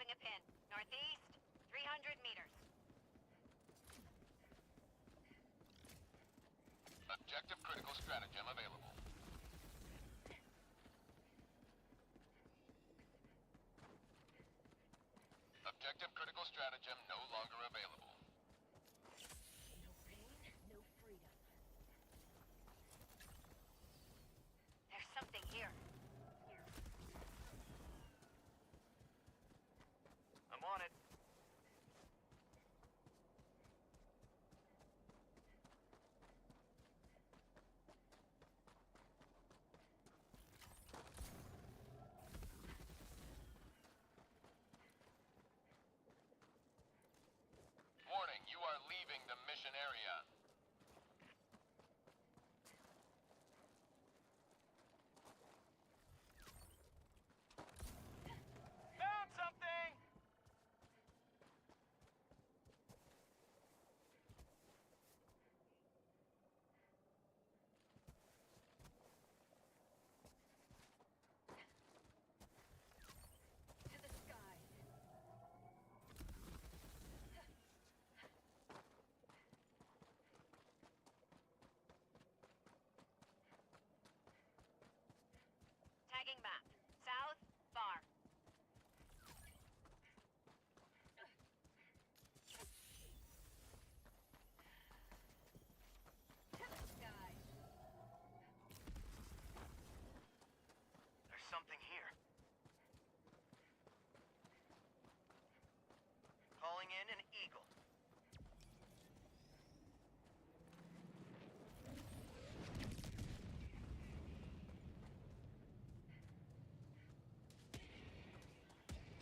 Dropping a pin. Northeast, 300 meters. Objective critical stratagem available. Objective critical stratagem no longer available. No pain, no freedom. There's something here. I'm on it. Warning, you are leaving the mission area. Found something! To the skies. Tagging map. South, far. To the skies. There's something here. Calling in an eagle.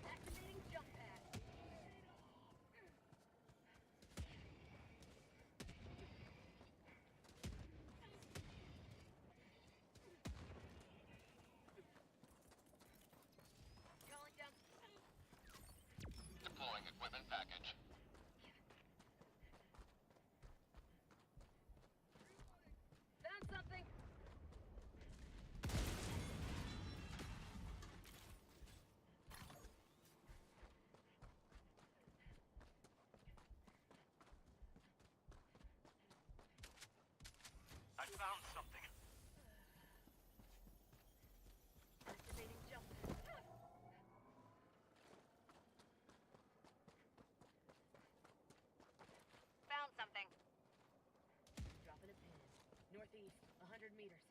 Activating jump pad. Calling down. Deploying equipment package. Found something. I found something. Activating jump pad. Found something. Dropping a pin. Northeast, 100 meters.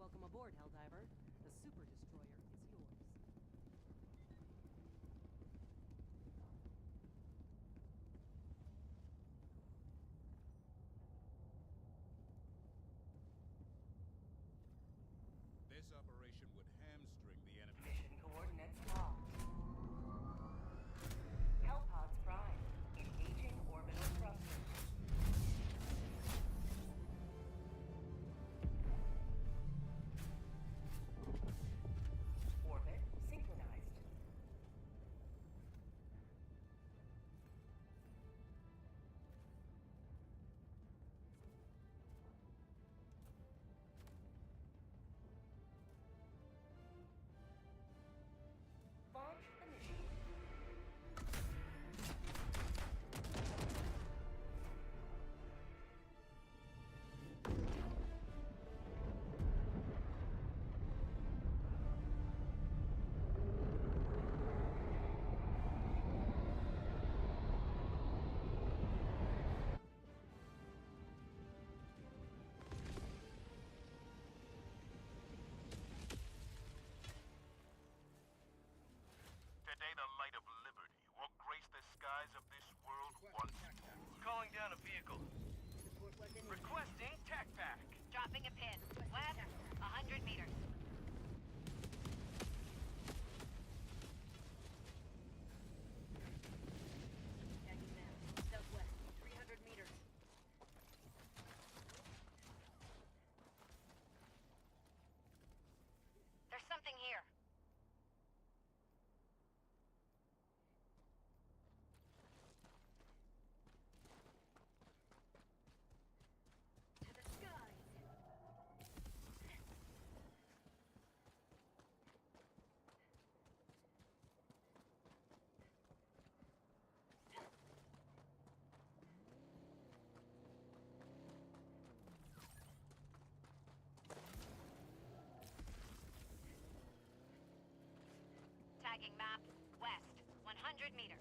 Welcome aboard, Helldiver. The Super Destroyer is yours. This operation would hamstring the enemy. Mission coordinates locked. Hellpods prime. Engaging orbital thrusters. the day the light of liberty will grace the skies of this world once more. Calling down a vehicle. Requesting tac pack. Dropping a pin. West, 100 meters. Tagging map. Southwest, 300 meters. There's something here. To the skies. Tagging map. West, 100 meters.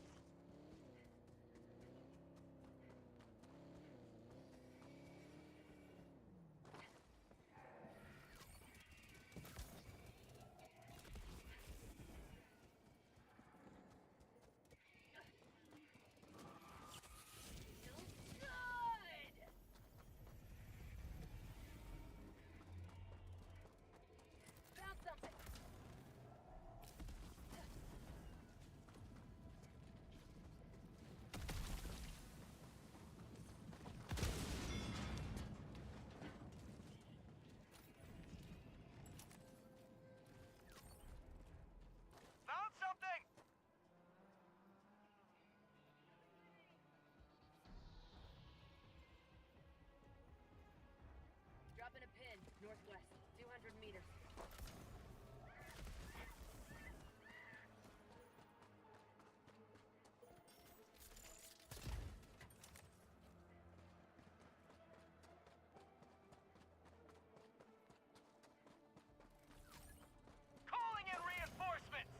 Found something. Found something! Dropping a pin. Northwest, 200 meters. Calling in reinforcements!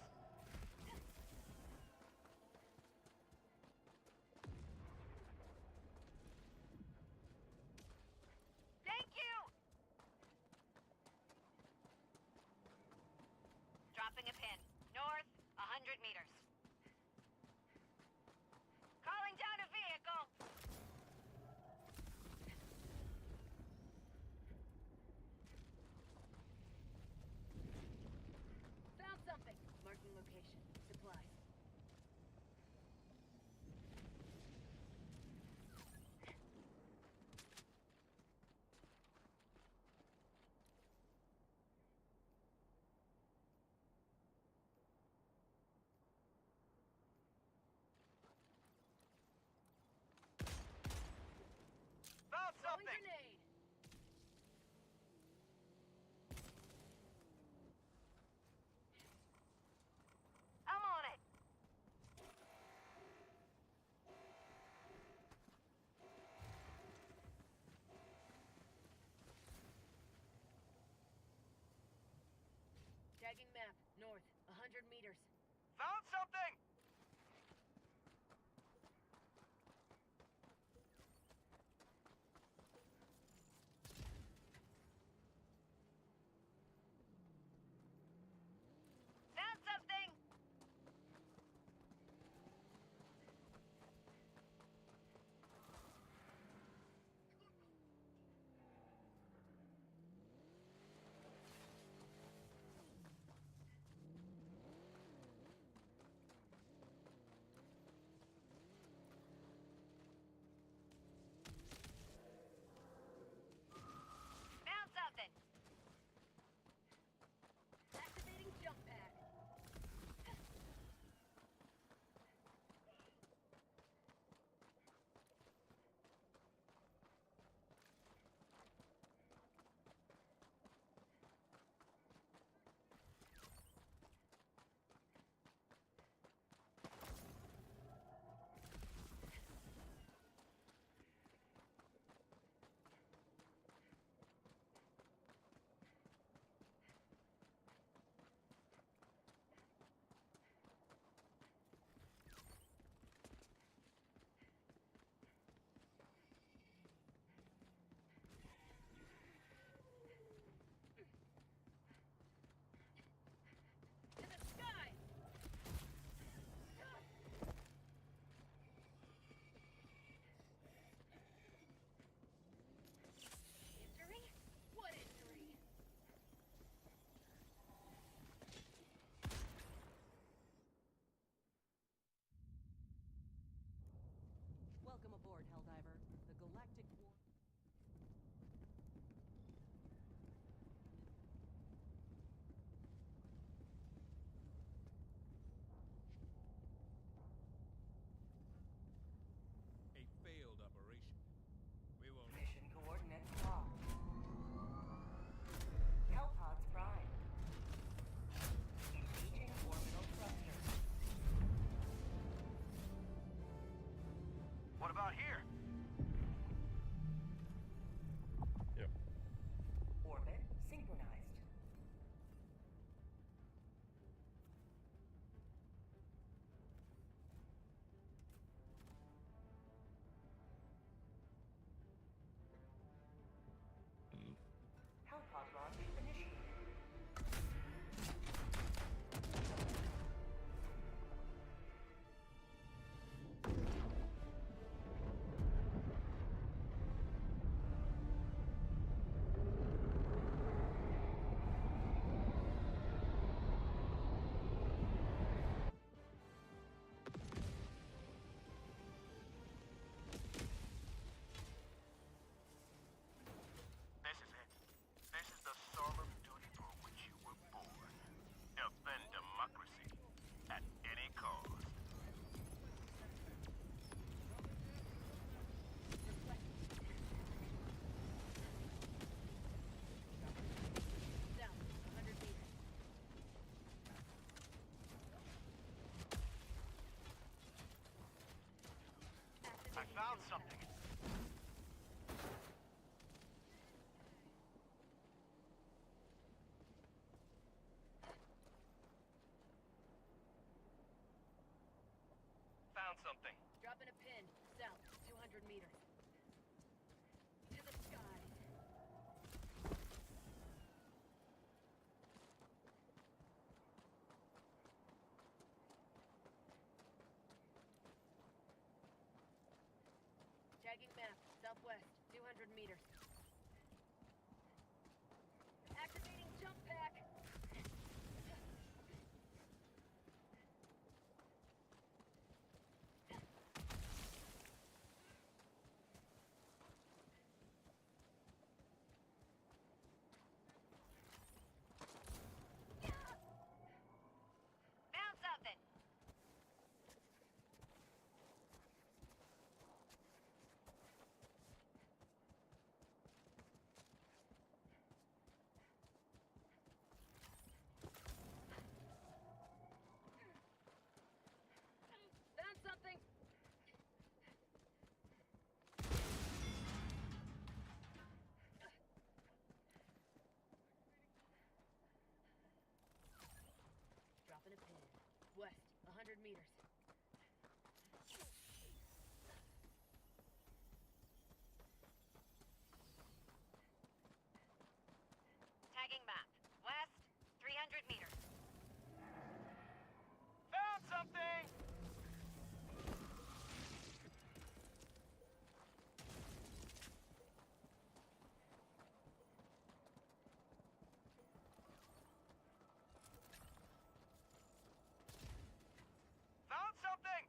Thank you! Dropping a pin. North, 100 meters. Calling down a vehicle! Found something. Marking location. Supplies. Found Throwing something! grenade. I'm on it! Tagging map. North, 100 meters. Found something! Found something! galactic war. A failed operation. We will Mission coordinates locked. Hellpods prime. Engaging orbital thrusters. What about here? Yep. Orbit synchronized. Hellpod launch initiated. This is it. This is the solemn duty for which you were born. Defend democracy at any cost. South, 100 meters. I found something. Found something. Dropping a pin. South, 200 meters. To the skies. Tagging map. Southwest, 200 meters. Activating jump pack. Found something. Found something. Dropping a pin. West, 100 meters. Tagging map. West, 300 meters. Found something! Found something!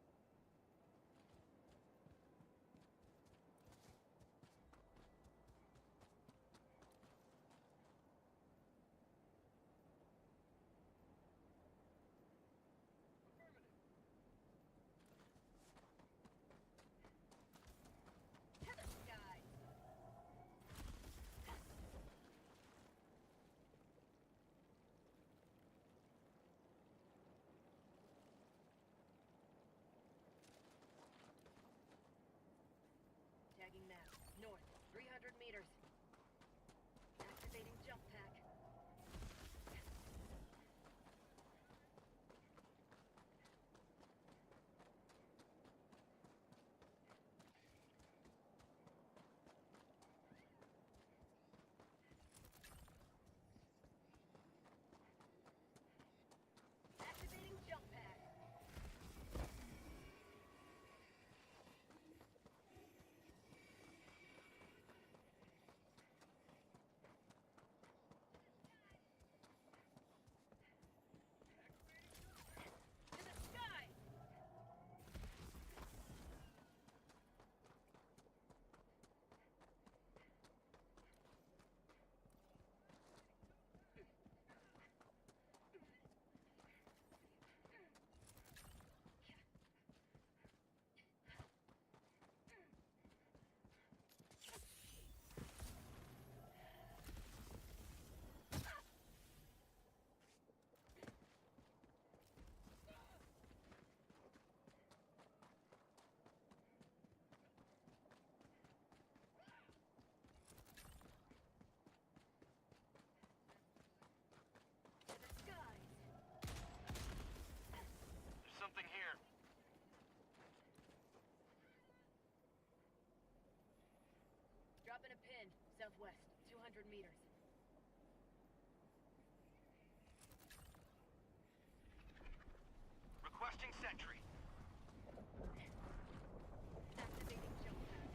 To the skies. Tagging map. North, 300 meters. Activating jump pack. Activating jump pack. Southwest, 200 meters. Requesting sentry. Activating jump pad.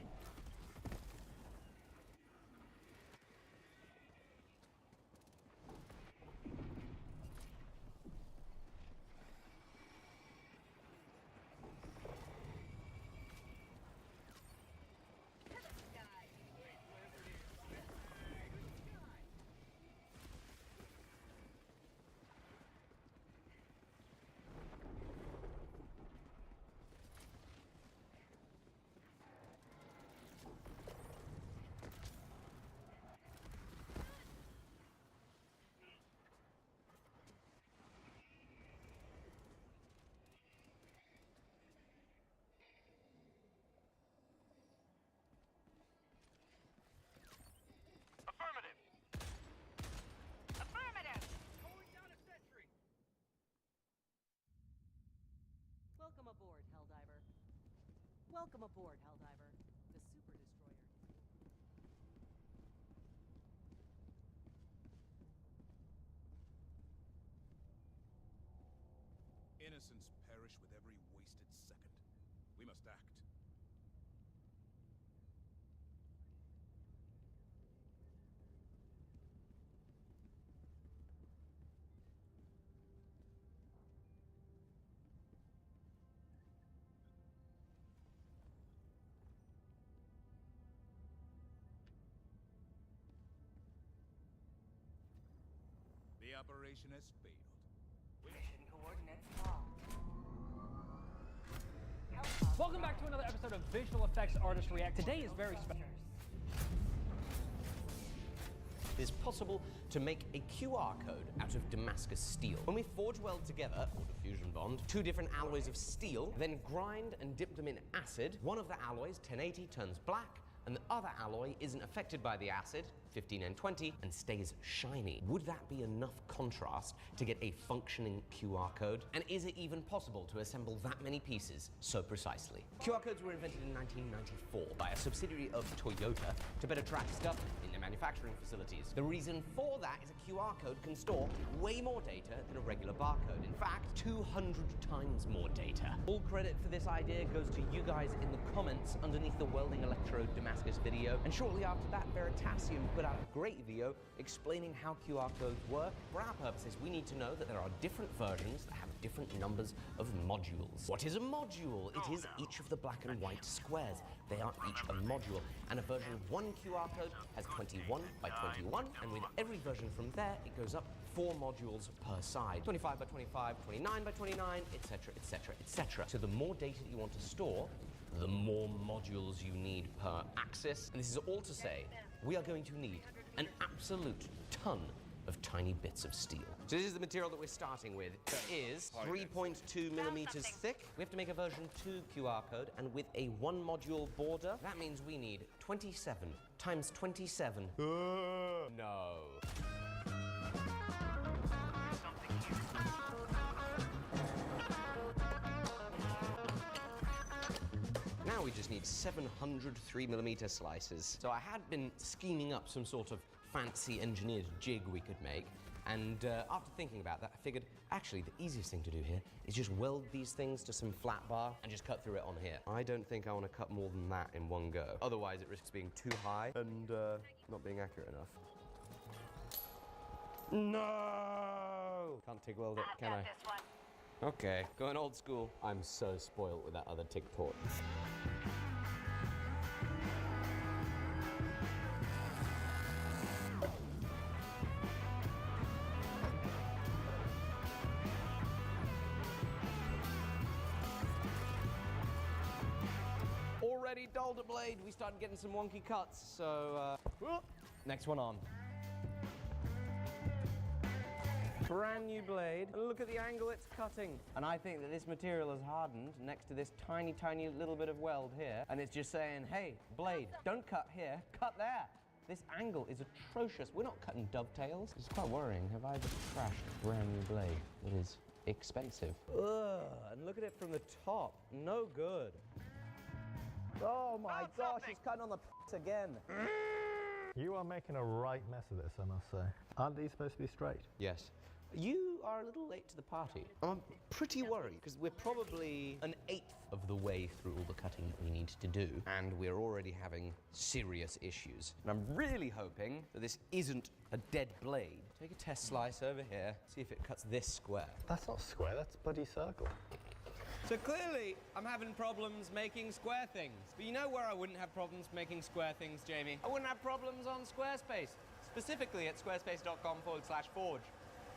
Affirmative. Affirmative! Calling down a sentry. Welcome aboard, Helldiver. Welcome aboard, Helldiver. The super destroyer is Innocents perish with every wasted second. We must act. The operation has failed. Mission coordinates locked. Welcome back to another episode of Visual Effects Artist React. Today is very special. It is possible to make a QR code out of Damascus steel. When we forge weld together, or diffusion bond, two different alloys of steel, then grind and dip them in acid, one of the alloys, 1080, turns black, and the other alloy isn't affected by the acid, 15N20, and stays shiny. Would that be enough contrast to get a functioning QR code? And is it even possible to assemble that many pieces so precisely? QR codes were invented in 1994 by a subsidiary of Toyota to better track stuff in their manufacturing facilities. The reason for that is a QR code can store way more data than a regular barcode. In fact, 200 times more data. All credit for this idea goes to you guys in the comments underneath the welding electrode Damascus video. And shortly after that, Veritasium put out a great video explaining how QR codes work. For our purposes, we need to know that there are different versions that have different numbers of modules. What is a module? It is each of the black and white squares. They are each a module. And a version 1 QR code has 21 by 21, and with every version from there, it goes up 4 modules per side. 25 by 25, 29 by 29, etc., etc., etc. So the more data that you want to store, the more modules you need per axis. And this is all to say, we are going to need an absolute ton of tiny bits of steel. So this is the material that we're starting with. It is 3.2 millimeters thick. We have to make a version 2 QR code, and with a 1 module border, that means we need 27 times 27. No. Now we just need 700 3mm slices. So I had been scheming up some sort of fancy engineered jig we could make, and after thinking about that, I figured actually the easiest thing to do here is just weld these things to some flat bar and just cut through it on here. I don't think I want to cut more than that in one go. Otherwise it risks being too high and not being accurate enough. No! Can't TIG weld it, can I? This one. Okay, going old school. I'm so spoiled with that other TIG port. Already dulled a blade. We started getting some wonky cuts, so next one on. Brand new blade. And look at the angle it's cutting. And I think that this material has hardened next to this tiny, tiny little bit of weld here. And it's just saying, hey, blade, don't cut here, cut there. This angle is atrocious. We're not cutting dovetails. It's quite worrying. Have I just crashed a brand new blade that is expensive? Ugh, and look at it from the top. No good. Oh my gosh, it's cutting on the again. You are making a right mess of this, I must say. Aren't these supposed to be straight? Yes. You are a little late to the party. I'm pretty worried because we're probably an eighth of the way through all the cutting that we need to do, and we're already having serious issues. And I'm really hoping that this isn't a dead blade. Take a test slice over here, see if it cuts this square. That's not square, that's bloody circle. So clearly, I'm having problems making square things. But you know where I wouldn't have problems making square things, Jamie? I wouldn't have problems on Squarespace, specifically at squarespace.com/forge.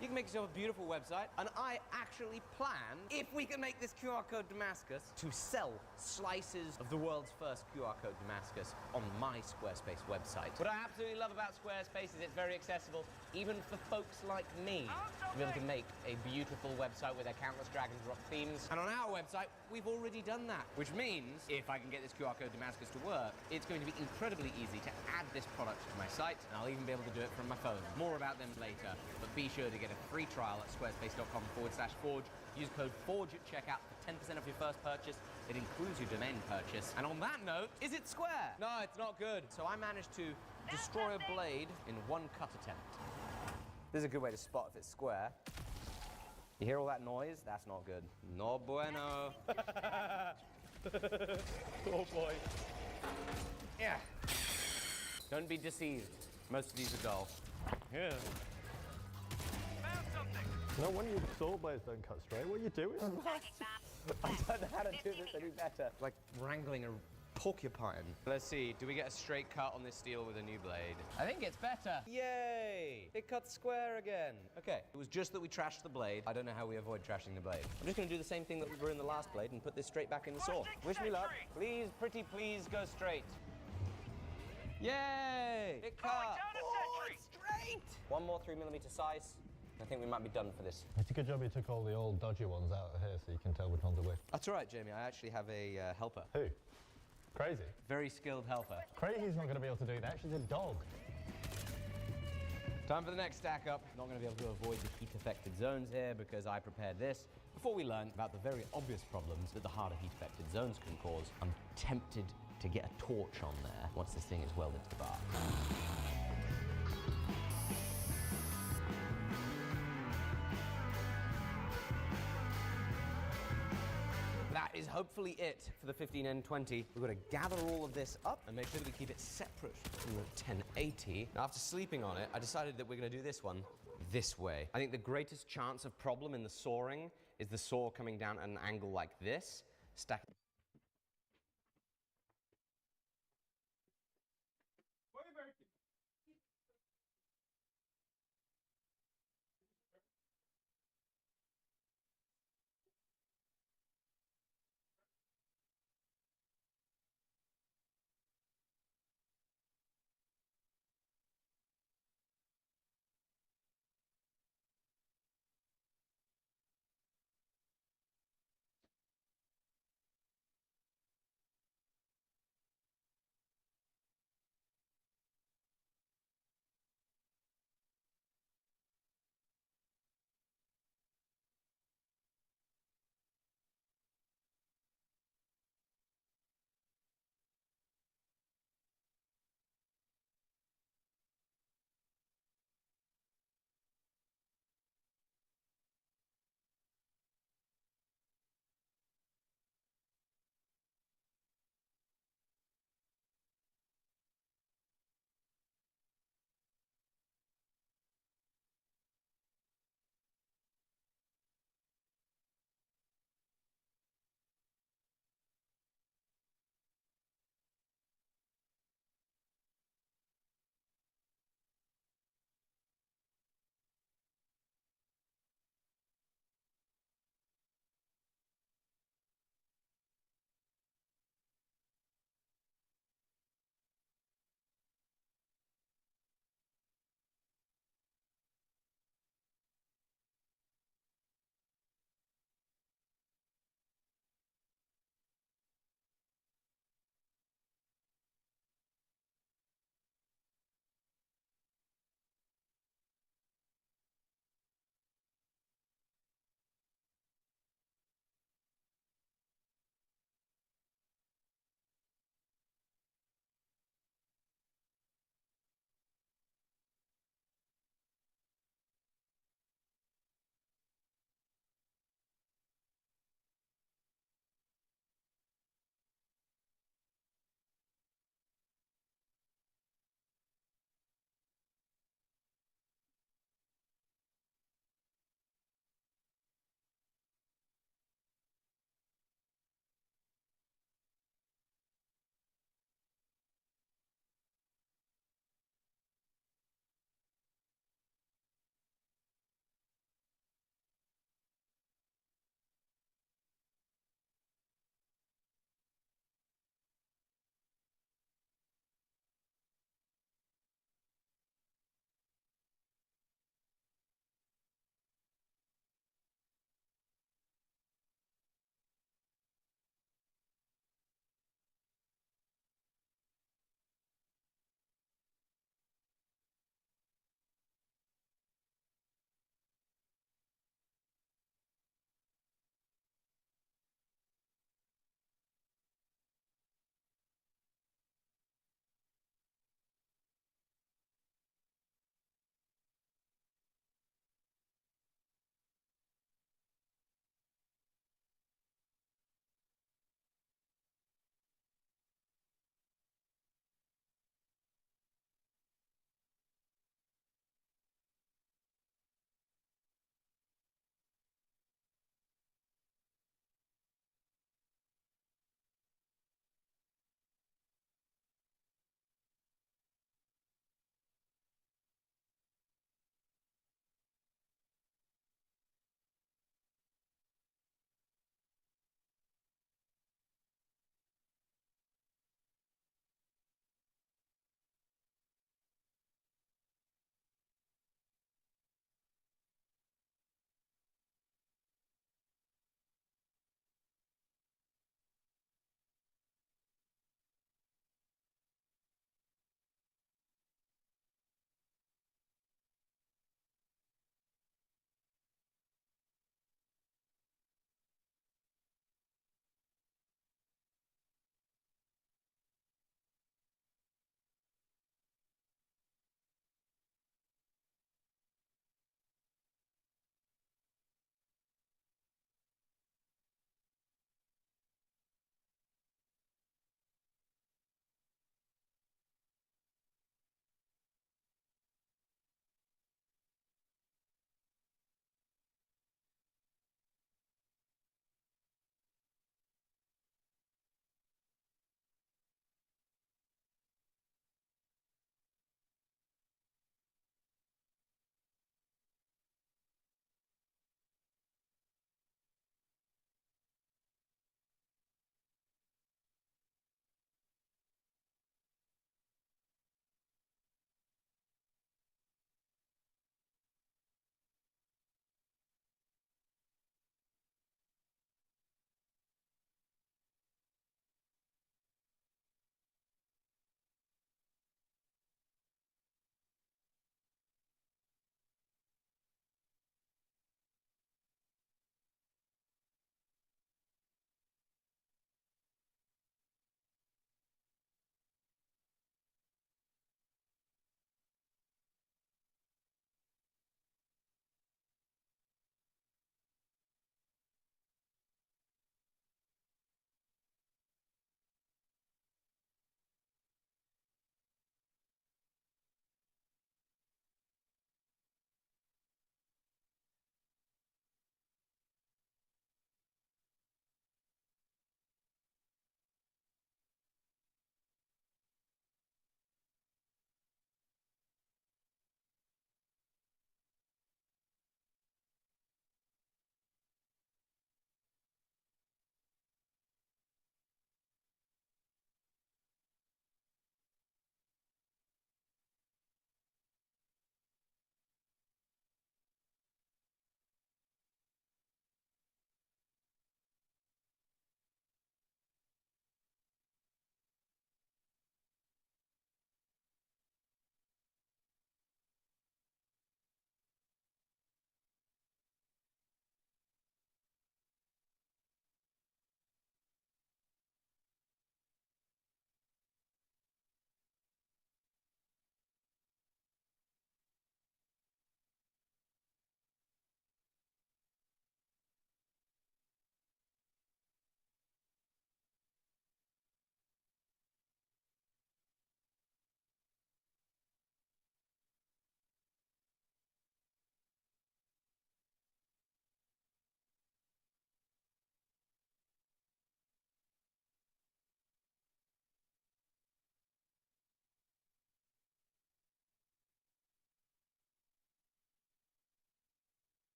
You can make yourself a beautiful website, and I actually plan, if we can make this QR code Damascus, to sell slices of the world's first QR code Damascus on my Squarespace website. What I absolutely love about Squarespace is it's very accessible, even for folks like me, to be able to make a beautiful website with their countless drag and drop themes. And on our website, we've already done that, which means if I can get this QR code Damascus to work, it's going to be incredibly easy to add this product to my site, and I'll even be able to do it from my phone. More about them later, but be sure to get a free trial at squarespace.com/forge. Use code FORGE at checkout for 10% off your first purchase. It includes your domain purchase. And on that note, is it square? No, it's not good. So I managed to destroy a blade in one cut attempt. This is a good way to spot if it's square. You hear all that noise? That's not good. No bueno. Oh boy. Yeah. Don't be deceived. Most of these are dull. Yeah. No wonder your saw blades don't cut straight. What are you doing? I don't know how to do this any better. Like wrangling a porcupine. Let's see, do we get a straight cut on this steel with a new blade? I think it's better. Yay! It cuts square again. Okay, it was just that we trashed the blade. I don't know how we avoid trashing the blade. I'm just gonna do the same thing that we were in the last blade and put this straight back in the saw. Wish me luck. Please, pretty please, go straight. Yay! It cut. Oh, it's straight! One more 3mm size. I think we might be done for this. It's a good job you took all the old dodgy ones out of here so you can tell which ones are which. That's all right, Jamie. I actually have a helper. Who? Crazy? Very skilled helper. Crazy's not going to be able to do that. She's a dog. Time for the next stack up. Not going to be able to avoid the heat-affected zones here because I prepared this before we learned about the very obvious problems that the harder heat-affected zones can cause. I'm tempted to get a torch on there once this thing is welded to the bar. That is hopefully it for the 15N20. We've got to gather all of this up and make sure that we keep it separate from the 1080. Now, after sleeping on it, I decided that we're going to do this one this way. I think the greatest chance of problem in the sawing is the saw coming down at an angle like this, stacked